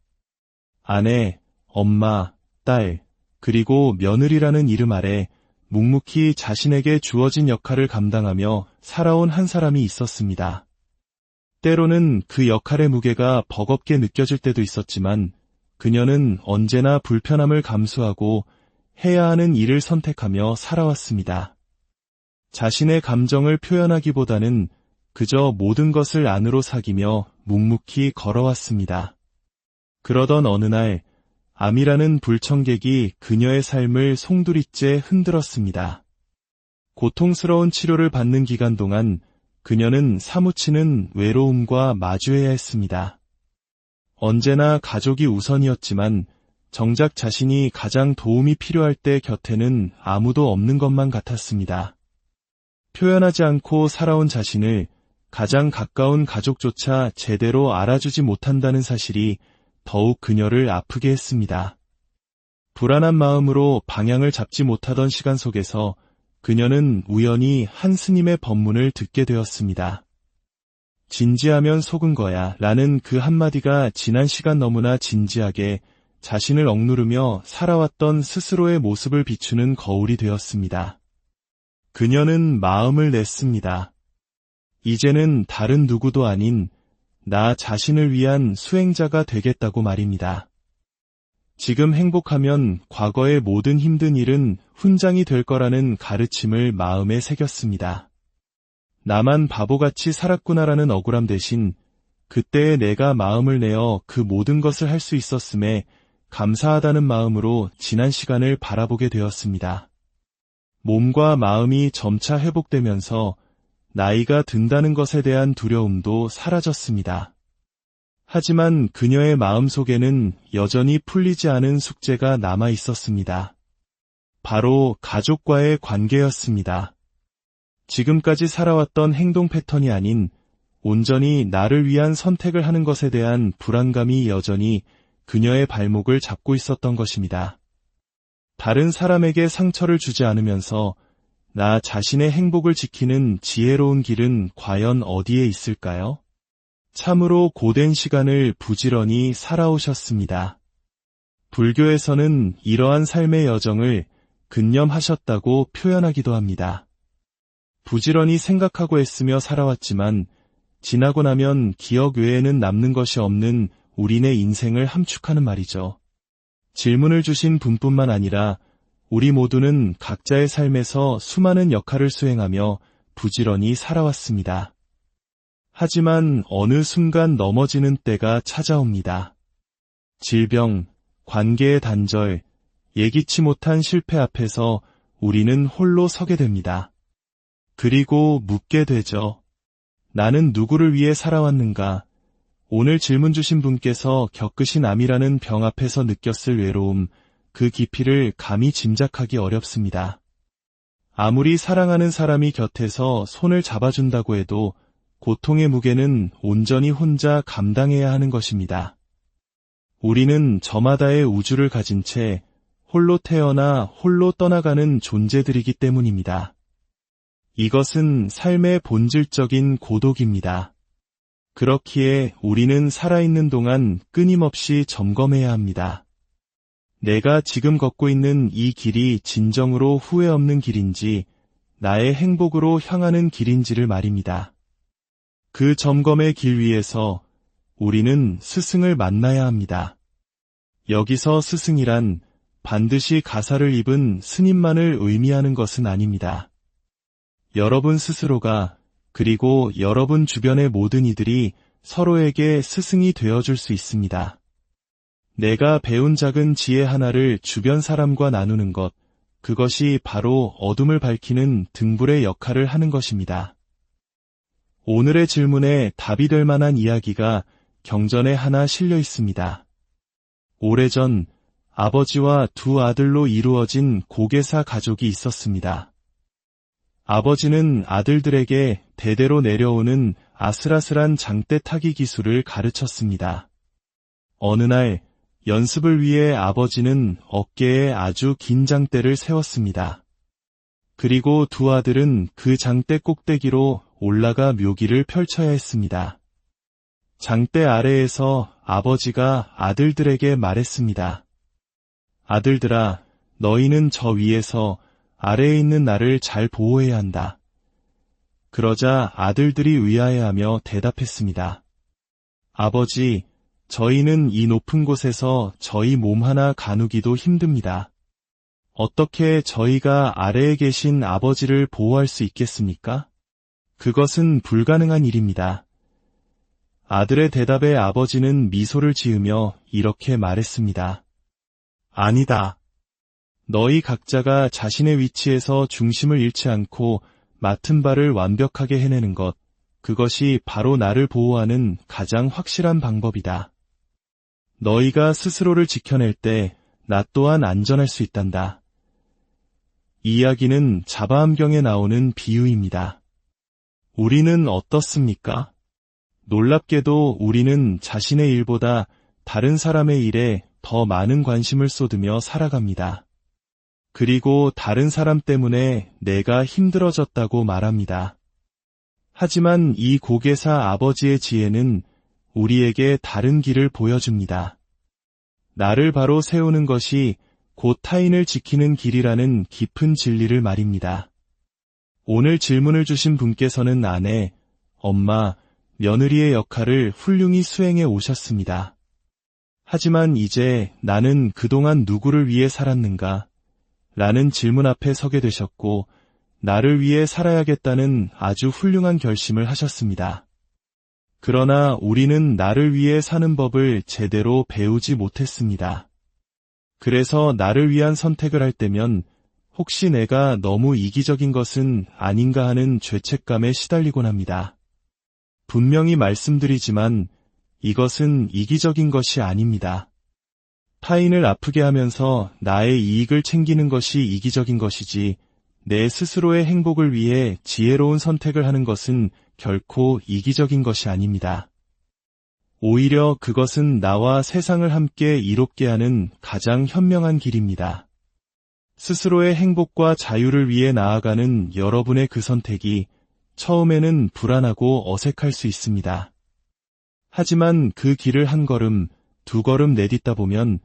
아내, 엄마, 딸, 그리고 며느리라는 이름 아래 묵묵히 자신에게 주어진 역할을 감당하며 살아온 한 사람이 있었습니다. 때로는 그 역할의 무게가 버겁게 느껴질 때도 있었지만 그녀는 언제나 불편함을 감수하고 해야 하는 일을 선택하며 살아왔습니다. 자신의 감정을 표현하기보다는 그저 모든 것을 안으로 사기며 묵묵히 걸어왔습니다. 그러던 어느 날 암이라는 불청객이 그녀의 삶을 송두리째 흔들었습니다. 고통스러운 치료를 받는 기간 동안 그녀는 사무치는 외로움과 마주해야 했습니다. 언제나 가족이 우선이었지만 정작 자신이 가장 도움이 필요할 때 곁에는 아무도 없는 것만 같았습니다. 표현하지 않고 살아온 자신을 가장 가까운 가족조차 제대로 알아주지 못한다는 사실이 더욱 그녀를 아프게 했습니다. 불안한 마음으로 방향을 잡지 못하던 시간 속에서 그녀는 우연히 한 스님의 법문을 듣게 되었습니다. 진지하면 속은 거야 라는 그 한마디가 지난 시간 너무나 진지하게 자신을 억누르며 살아왔던 스스로의 모습을 비추는 거울이 되었습니다. 그녀는 마음을 냈습니다. 이제는 다른 누구도 아닌 나 자신을 위한 수행자가 되겠다고 말입니다. 지금 행복하면 과거의 모든 힘든 일은 훈장이 될 거라는 가르침을 마음에 새겼습니다. 나만 바보같이 살았구나라는 억울함 대신 그때의 내가 마음을 내어 그 모든 것을 할 수 있었음에 감사하다는 마음으로 지난 시간을 바라보게 되었습니다. 몸과 마음이 점차 회복되면서 나이가 든다는 것에 대한 두려움도 사라졌습니다. 하지만 그녀의 마음속에는 여전히 풀리지 않은 숙제가 남아 있었습니다. 바로 가족과의 관계였습니다. 지금까지 살아왔던 행동 패턴이 아닌 온전히 나를 위한 선택을 하는 것에 대한 불안감이 여전히 그녀의 발목을 잡고 있었던 것입니다. 다른 사람에게 상처를 주지 않으면서 나 자신의 행복을 지키는 지혜로운 길은 과연 어디에 있을까요? 참으로 고된 시간을 부지런히 살아오셨습니다. 불교에서는 이러한 삶의 여정을 근념하셨다고 표현하기도 합니다. 부지런히 생각하고 애쓰며 살아왔지만 지나고 나면 기억 외에는 남는 것이 없는 우리네 인생을 함축하는 말이죠. 질문을 주신 분뿐만 아니라 우리 모두는 각자의 삶에서 수많은 역할을 수행하며 부지런히 살아왔습니다. 하지만 어느 순간 넘어지는 때가 찾아옵니다. 질병, 관계의 단절, 예기치 못한 실패 앞에서 우리는 홀로 서게 됩니다. 그리고 묻게 되죠. 나는 누구를 위해 살아왔는가? 오늘 질문 주신 분께서 겪으신 암이라는 병 앞에서 느꼈을 외로움, 그 깊이를 감히 짐작하기 어렵습니다. 아무리 사랑하는 사람이 곁에서 손을 잡아준다고 해도 고통의 무게는 온전히 혼자 감당해야 하는 것입니다. 우리는 저마다의 우주를 가진 채 홀로 태어나 홀로 떠나가는 존재들이기 때문입니다. 이것은 삶의 본질적인 고독입니다. 그렇기에 우리는 살아있는 동안 끊임없이 점검해야 합니다. 내가 지금 걷고 있는 이 길이 진정으로 후회 없는 길인지 나의 행복으로 향하는 길인지를 말입니다. 그 점검의 길 위에서 우리는 스승을 만나야 합니다. 여기서 스승이란 반드시 가사를 입은 스님만을 의미하는 것은 아닙니다. 여러분 스스로가 그리고 여러분 주변의 모든 이들이 서로에게 스승이 되어줄 수 있습니다. 내가 배운 작은 지혜 하나를 주변 사람과 나누는 것, 그것이 바로 어둠을 밝히는 등불의 역할을 하는 것입니다. 오늘의 질문에 답이 될 만한 이야기가 경전에 하나 실려 있습니다. 오래전 아버지와 두 아들로 이루어진 고개사 가족이 있었습니다. 아버지는 아들들에게 대대로 내려오는 아슬아슬한 장대 타기 기술을 가르쳤습니다. 어느 날 연습을 위해 아버지는 어깨에 아주 긴 장대를 세웠습니다. 그리고 두 아들은 그 장대 꼭대기로 올라가 묘기를 펼쳐야 했습니다. 장대 아래에서 아버지가 아들들에게 말했습니다. 아들들아, 너희는 저 위에서 아래에 있는 나를 잘 보호해야 한다. 그러자 아들들이 의아해하며 대답했습니다. 아버지, 저희는 이 높은 곳에서 저희 몸 하나 가누기도 힘듭니다. 어떻게 저희가 아래에 계신 아버지를 보호할 수 있겠습니까? 그것은 불가능한 일입니다. 아들의 대답에 아버지는 미소를 지으며 이렇게 말했습니다. 아니다. 너희 각자가 자신의 위치에서 중심을 잃지 않고 맡은 바를 완벽하게 해내는 것, 그것이 바로 나를 보호하는 가장 확실한 방법이다. 너희가 스스로를 지켜낼 때 나 또한 안전할 수 있단다. 이 이야기는 자바암경에 나오는 비유입니다. 우리는 어떻습니까? 놀랍게도 우리는 자신의 일보다 다른 사람의 일에 더 많은 관심을 쏟으며 살아갑니다. 그리고 다른 사람 때문에 내가 힘들어졌다고 말합니다. 하지만 이 고개사 아버지의 지혜는 우리에게 다른 길을 보여줍니다. 나를 바로 세우는 것이 곧 타인을 지키는 길이라는 깊은 진리를 말입니다. 오늘 질문을 주신 분께서는 아내, 엄마, 며느리의 역할을 훌륭히 수행해 오셨습니다. 하지만 이제 나는 그동안 누구를 위해 살았는가? 라는 질문 앞에 서게 되셨고, 나를 위해 살아야겠다는 아주 훌륭한 결심을 하셨습니다. 그러나 우리는 나를 위해 사는 법을 제대로 배우지 못했습니다. 그래서 나를 위한 선택을 할 때면 혹시 내가 너무 이기적인 것은 아닌가 하는 죄책감에 시달리곤 합니다. 분명히 말씀드리지만 이것은 이기적인 것이 아닙니다. 타인을 아프게 하면서 나의 이익을 챙기는 것이 이기적인 것이지 내 스스로의 행복을 위해 지혜로운 선택을 하는 것은 결코 이기적인 것이 아닙니다. 오히려 그것은 나와 세상을 함께 이롭게 하는 가장 현명한 길입니다. 스스로의 행복과 자유를 위해 나아가는 여러분의 그 선택이 처음에는 불안하고 어색할 수 있습니다. 하지만 그 길을 한 걸음, 두 걸음 내딛다 보면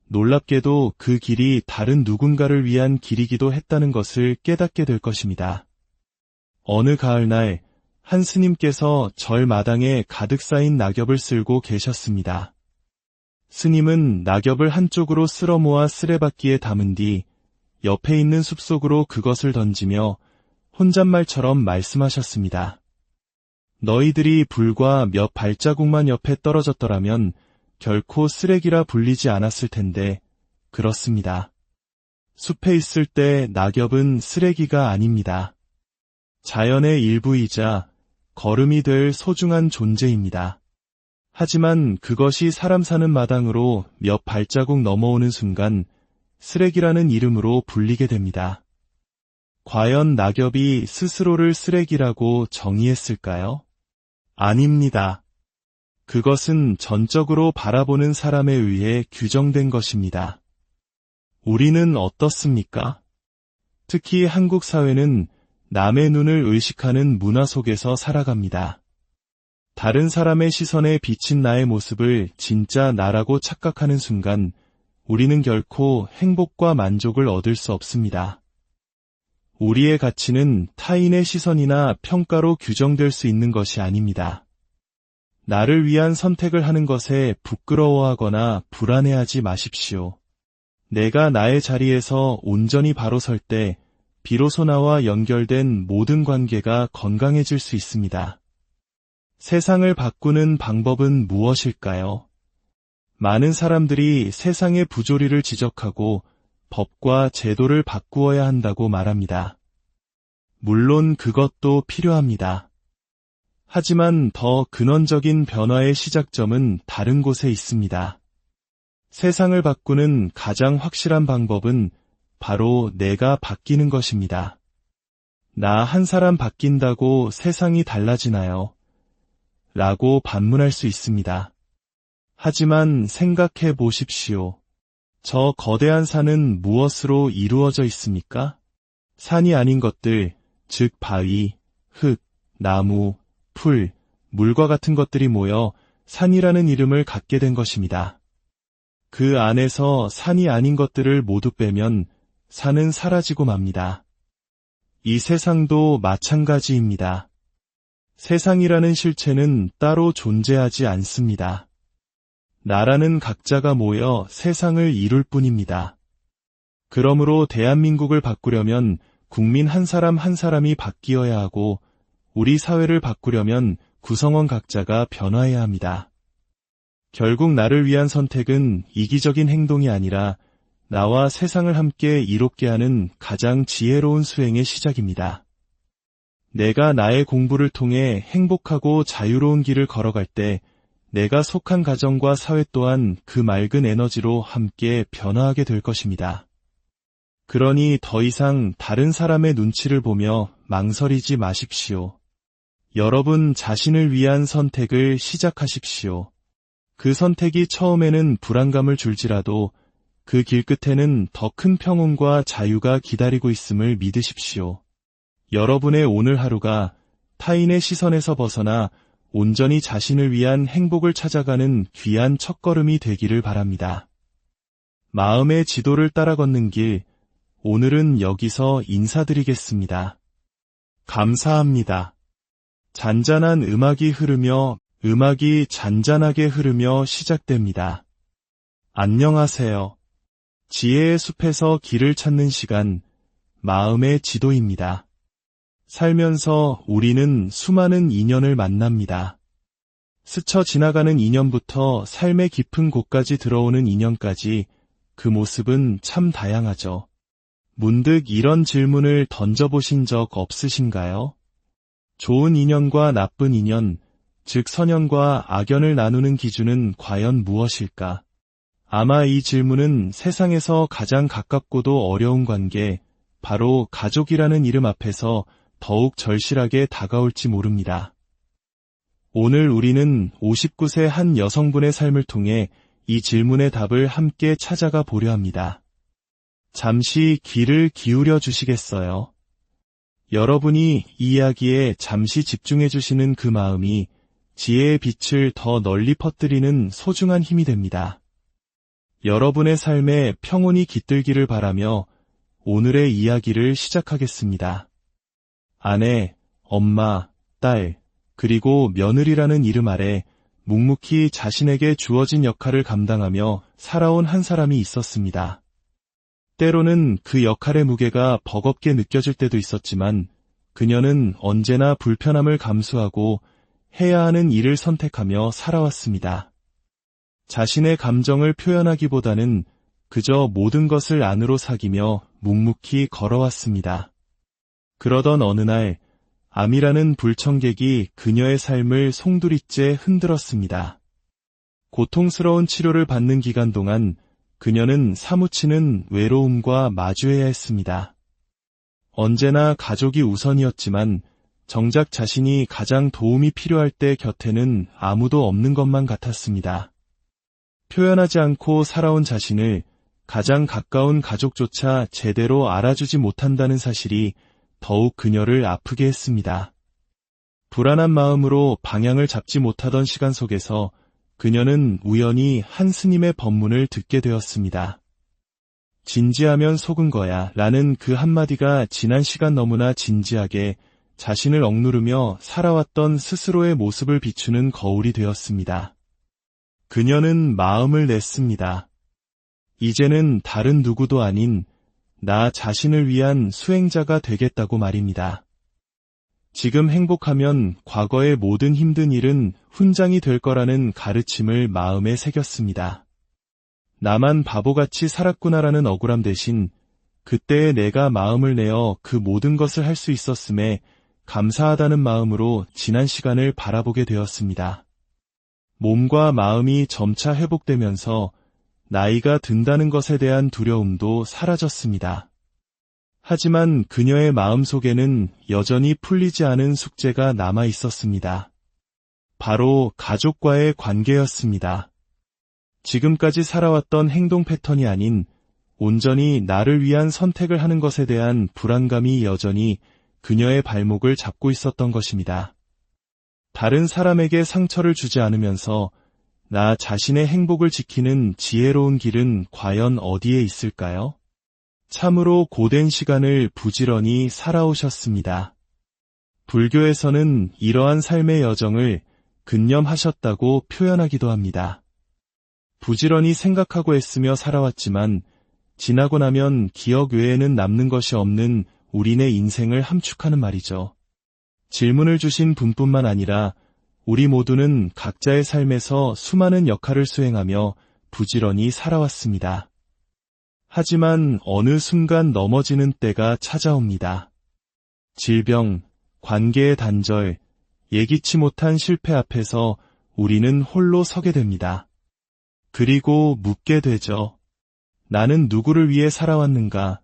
놀랍게도 그 길이 다른 누군가를 위한 길이기도 했다는 것을 깨닫게 될 것입니다. 어느 가을날 한 스님께서 절 마당에 가득 쌓인 낙엽을 쓸고 계셨습니다. 스님은 낙엽을 한쪽으로 쓸어 모아 쓰레받기에 담은 뒤 옆에 있는 숲속으로 그것을 던지며 혼잣말처럼 말씀하셨습니다. 너희들이 불과 몇 발자국만 옆에 떨어졌더라면 결코 쓰레기라 불리지 않았을 텐데 그렇습니다. 숲에 있을 때 낙엽은 쓰레기가 아닙니다. 자연의 일부이자 걸음이 될 소중한 존재입니다. 하지만 그것이 사람 사는 마당으로 몇 발자국 넘어오는 순간 쓰레기라는 이름으로 불리게 됩니다. 과연 낙엽이 스스로를 쓰레기라고 정의했을까요? 아닙니다. 그것은 전적으로 바라보는 사람에 의해 규정된 것입니다. 우리는 어떻습니까? 특히 한국 사회는 남의 눈을 의식하는 문화 속에서 살아갑니다. 다른 사람의 시선에 비친 나의 모습을 진짜 나라고 착각하는 순간 우리는 결코 행복과 만족을 얻을 수 없습니다. 우리의 가치는 타인의 시선이나 평가로 규정될 수 있는 것이 아닙니다. 나를 위한 선택을 하는 것에 부끄러워하거나 불안해하지 마십시오. 내가 나의 자리에서 온전히 바로 설 때 비로소 나와 연결된 모든 관계가 건강해질 수 있습니다. 세상을 바꾸는 방법은 무엇일까요? 많은 사람들이 세상의 부조리를 지적하고 법과 제도를 바꾸어야 한다고 말합니다. 물론 그것도 필요합니다. 하지만 더 근원적인 변화의 시작점은 다른 곳에 있습니다. 세상을 바꾸는 가장 확실한 방법은 바로 내가 바뀌는 것입니다. 나 한 사람 바뀐다고 세상이 달라지나요? 라고 반문할 수 있습니다. 하지만 생각해 보십시오. 저 거대한 산은 무엇으로 이루어져 있습니까? 산이 아닌 것들, 즉 바위, 흙, 나무, 풀, 물과 같은 것들이 모여 산이라는 이름을 갖게 된 것입니다. 그 안에서 산이 아닌 것들을 모두 빼면 산은 사라지고 맙니다. 이 세상도 마찬가지입니다. 세상이라는 실체는 따로 존재하지 않습니다. 나라는 각자가 모여 세상을 이룰 뿐입니다. 그러므로 대한민국을 바꾸려면 국민 한 사람 한 사람이 바뀌어야 하고 우리 사회를 바꾸려면 구성원 각자가 변화해야 합니다. 결국 나를 위한 선택은 이기적인 행동이 아니라 나와 세상을 함께 이롭게 하는 가장 지혜로운 수행의 시작입니다. 내가 나의 공부를 통해 행복하고 자유로운 길을 걸어갈 때 내가 속한 가정과 사회 또한 그 맑은 에너지로 함께 변화하게 될 것입니다. 그러니 더 이상 다른 사람의 눈치를 보며 망설이지 마십시오. 여러분 자신을 위한 선택을 시작하십시오. 그 선택이 처음에는 불안감을 줄지라도 그 길 끝에는 더 큰 평온과 자유가 기다리고 있음을 믿으십시오. 여러분의 오늘 하루가 타인의 시선에서 벗어나 온전히 자신을 위한 행복을 찾아가는 귀한 첫걸음이 되기를 바랍니다. 마음의 지도를 따라 걷는 길, 오늘은 여기서 인사드리겠습니다. 감사합니다. 잔잔한 음악이 잔잔하게 흐르며 시작됩니다. 안녕하세요. 지혜의 숲에서 길을 찾는 시간, 마음의 지도입니다. 살면서 우리는 수많은 인연을 만납니다. 스쳐 지나가는 인연부터 삶의 깊은 곳까지 들어오는 인연까지 그 모습은 참 다양하죠. 문득 이런 질문을 던져보신 적 없으신가요? 좋은 인연과 나쁜 인연, 즉 선연과 악연을 나누는 기준은 과연 무엇일까? 아마 이 질문은 세상에서 가장 가깝고도 어려운 관계, 바로 가족이라는 이름 앞에서 더욱 절실하게 다가올지 모릅니다. 오늘 우리는 59세 한 여성분의 삶을 통해 이 질문의 답을 함께 찾아가 보려 합니다. 잠시 귀를 기울여 주시겠어요? 여러분이 이 이야기에 잠시 집중해 주시는 그 마음이 지혜의 빛을 더 널리 퍼뜨리는 소중한 힘이 됩니다. 여러분의 삶에 평온이 깃들기를 바라며 오늘의 이야기를 시작하겠습니다. 아내, 엄마, 딸, 그리고 며느리라는 이름 아래 묵묵히 자신에게 주어진 역할을 감당하며 살아온 한 사람이 있었습니다. 때로는 그 역할의 무게가 버겁게 느껴질 때도 있었지만 그녀는 언제나 불편함을 감수하고 해야 하는 일을 선택하며 살아왔습니다. 자신의 감정을 표현하기보다는 그저 모든 것을 안으로 사기며 묵묵히 걸어왔습니다. 그러던 어느 날 암이라는 불청객이 그녀의 삶을 송두리째 흔들었습니다. 고통스러운 치료를 받는 기간 동안 그녀는 사무치는 외로움과 마주해야 했습니다. 언제나 가족이 우선이었지만 정작 자신이 가장 도움이 필요할 때 곁에는 아무도 없는 것만 같았습니다. 표현하지 않고 살아온 자신을 가장 가까운 가족조차 제대로 알아주지 못한다는 사실이 더욱 그녀를 아프게 했습니다. 불안한 마음으로 방향을 잡지 못하던 시간 속에서 그녀는 우연히 한 스님의 법문을 듣게 되었습니다. 진지하면 속은 거야 라는 그 한마디가 지난 시간 너무나 진지하게 자신을 억누르며 살아왔던 스스로의 모습을 비추는 거울이 되었습니다. 그녀는 마음을 냈습니다. 이제는 다른 누구도 아닌 나 자신을 위한 수행자가 되겠다고 말입니다. 지금 행복하면 과거의 모든 힘든 일은 훈장이 될 거라는 가르침을 마음에 새겼습니다. 나만 바보같이 살았구나라는 억울함 대신 그때의 내가 마음을 내어 그 모든 것을 할 수 있었음에 감사하다는 마음으로 지난 시간을 바라보게 되었습니다. 몸과 마음이 점차 회복되면서 나이가 든다는 것에 대한 두려움도 사라졌습니다. 하지만 그녀의 마음속에는 여전히 풀리지 않은 숙제가 남아 있었습니다. 바로 가족과의 관계였습니다. 지금까지 살아왔던 행동 패턴이 아닌 온전히 나를 위한 선택을 하는 것에 대한 불안감이 여전히 그녀의 발목을 잡고 있었던 것입니다. 다른 사람에게 상처를 주지 않으면서 나 자신의 행복을 지키는 지혜로운 길은 과연 어디에 있을까요? 참으로 고된 시간을 부지런히 살아오셨습니다. 불교에서는 이러한 삶의 여정을 근념하셨다고 표현하기도 합니다. 부지런히 생각하고 애쓰며 살아왔지만 지나고 나면 기억 외에는 남는 것이 없는 우리네 인생을 함축하는 말이죠. 질문을 주신 분뿐만 아니라 우리 모두는 각자의 삶에서 수많은 역할을 수행하며 부지런히 살아왔습니다. 하지만 어느 순간 넘어지는 때가 찾아옵니다. 질병, 관계의 단절, 예기치 못한 실패 앞에서 우리는 홀로 서게 됩니다. 그리고 묻게 되죠. 나는 누구를 위해 살아왔는가?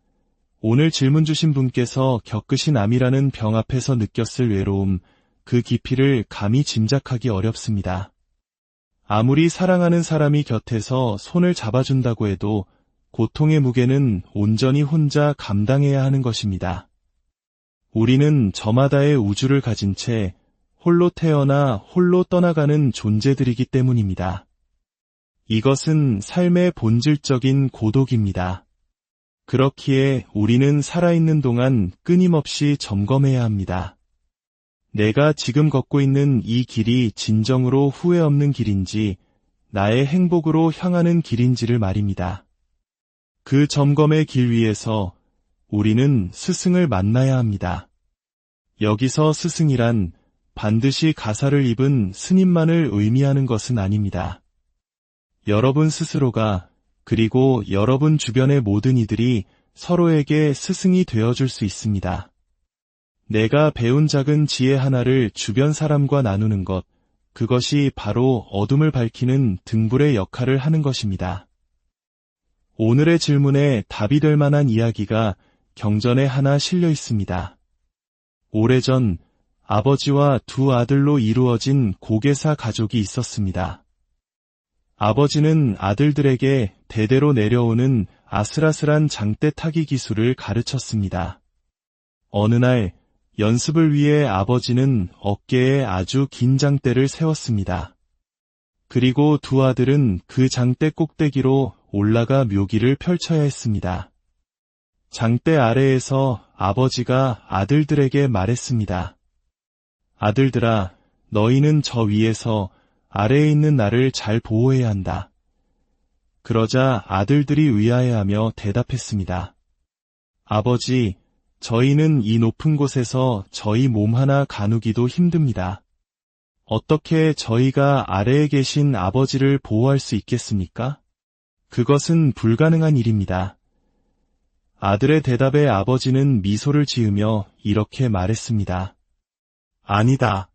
오늘 질문 주신 분께서 겪으신 암이라는 병 앞에서 느꼈을 외로움, 그 깊이를 감히 짐작하기 어렵습니다. 아무리 사랑하는 사람이 곁에서 손을 잡아준다고 해도 고통의 무게는 온전히 혼자 감당해야 하는 것입니다. 우리는 저마다의 우주를 가진 채 홀로 태어나 홀로 떠나가는 존재들이기 때문입니다. 이것은 삶의 본질적인 고독입니다. 그렇기에 우리는 살아있는 동안 끊임없이 점검해야 합니다. 내가 지금 걷고 있는 이 길이 진정으로 후회 없는 길인지, 나의 행복으로 향하는 길인지를 말입니다. 그 점검의 길 위에서 우리는 스승을 만나야 합니다. 여기서 스승이란 반드시 가사를 입은 스님만을 의미하는 것은 아닙니다. 여러분 스스로가, 그리고 여러분 주변의 모든 이들이 서로에게 스승이 되어줄 수 있습니다. 내가 배운 작은 지혜 하나를 주변 사람과 나누는 것, 그것이 바로 어둠을 밝히는 등불의 역할을 하는 것입니다. 오늘의 질문에 답이 될 만한 이야기가 경전에 하나 실려 있습니다. 오래전 아버지와 두 아들로 이루어진 고개사 가족이 있었습니다. 아버지는 아들들에게 대대로 내려오는 아슬아슬한 장대 타기 기술을 가르쳤습니다. 어느 날 연습을 위해 아버지는 어깨에 아주 긴 장대를 세웠습니다. 그리고 두 아들은 그 장대 꼭대기로 올라가 묘기를 펼쳐야 했습니다. 장대 아래에서 아버지가 아들들에게 말했습니다. 아들들아, 너희는 저 위에서 아래에 있는 나를 잘 보호해야 한다. 그러자 아들들이 의아해하며 대답했습니다. 아버지, 저희는 이 높은 곳에서 저희 몸 하나 가누기도 힘듭니다. 어떻게 저희가 아래에 계신 아버지를 보호할 수 있겠습니까? 그것은 불가능한 일입니다. 아들의 대답에 아버지는 미소를 지으며 이렇게 말했습니다. 아니다.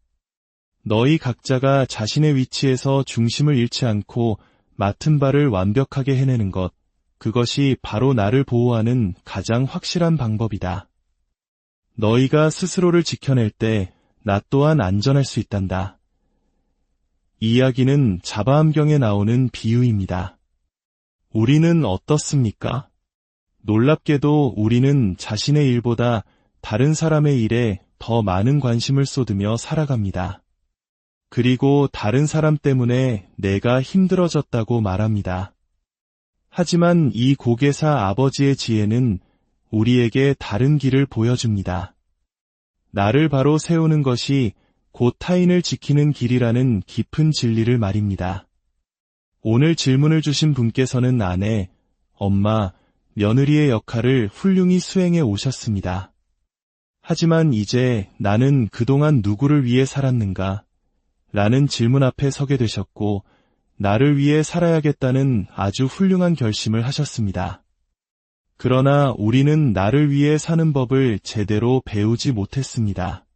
너희 각자가 자신의 위치에서 중심을 잃지 않고 맡은 바를 완벽하게 해내는 것, 그것이 바로 나를 보호하는 가장 확실한 방법이다. 너희가 스스로를 지켜낼 때 나 또한 안전할 수 있단다. 이 이야기는 자바암경에 나오는 비유입니다. 우리는 어떻습니까? 놀랍게도 우리는 자신의 일보다 다른 사람의 일에 더 많은 관심을 쏟으며 살아갑니다. 그리고 다른 사람 때문에 내가 힘들어졌다고 말합니다. 하지만 이 고개사 아버지의 지혜는 우리에게 다른 길을 보여줍니다. 나를 바로 세우는 것이 곧 타인을 지키는 길이라는 깊은 진리를 말입니다. 오늘 질문을 주신 분께서는 아내, 엄마, 며느리의 역할을 훌륭히 수행해 오셨습니다. 하지만 이제 나는 그동안 누구를 위해 살았는가? 라는 질문 앞에 서게 되셨고, 나를 위해 살아야겠다는 아주 훌륭한 결심을 하셨습니다. 그러나 우리는 나를 위해 사는 법을 제대로 배우지 못했습니다.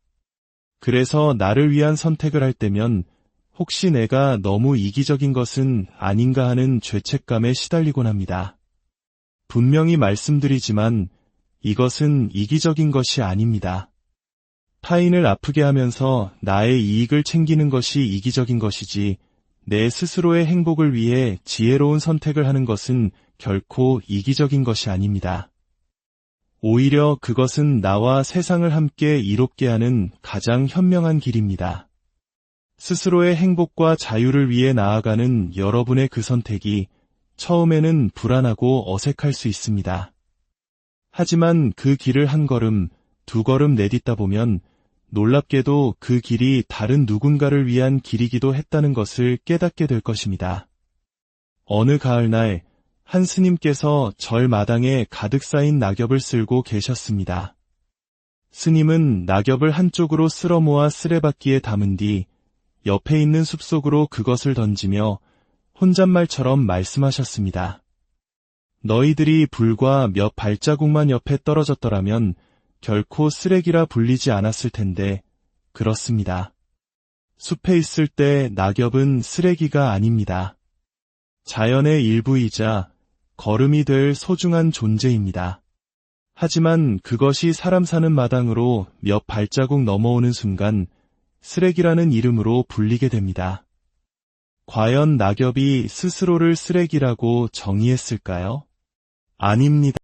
그래서 나를 위한 선택을 할 때면 혹시 내가 너무 이기적인 것은 아닌가 하는 죄책감에 시달리곤 합니다. 분명히 말씀드리지만 이것은 이기적인 것이 아닙니다. 타인을 아프게 하면서 나의 이익을 챙기는 것이 이기적인 것이지, 내 스스로의 행복을 위해 지혜로운 선택을 하는 것은 결코 이기적인 것이 아닙니다. 오히려 그것은 나와 세상을 함께 이롭게 하는 가장 현명한 길입니다. 스스로의 행복과 자유를 위해 나아가는 여러분의 그 선택이 처음에는 불안하고 어색할 수 있습니다. 하지만 그 길을 한 걸음, 두 걸음 내딛다 보면 놀랍게도 그 길이 다른 누군가를 위한 길이기도 했다는 것을 깨닫게 될 것입니다. 어느 가을날 한 스님께서 절 마당에 가득 쌓인 낙엽을 쓸고 계셨습니다. 스님은 낙엽을 한쪽으로 쓸어 모아 쓰레받기에 담은 뒤 옆에 있는 숲속으로 그것을 던지며 혼잣말처럼 말씀하셨습니다. 너희들이 불과 몇 발자국만 옆에 떨어졌더라면 결코 쓰레기라 불리지 않았을 텐데, 그렇습니다. 숲에 있을 때 낙엽은 쓰레기가 아닙니다. 자연의 일부이자 거름이 될 소중한 존재입니다. 하지만 그것이 사람 사는 마당으로 몇 발자국 넘어오는 순간 쓰레기라는 이름으로 불리게 됩니다. 과연 낙엽이 스스로를 쓰레기라고 정의했을까요? 아닙니다.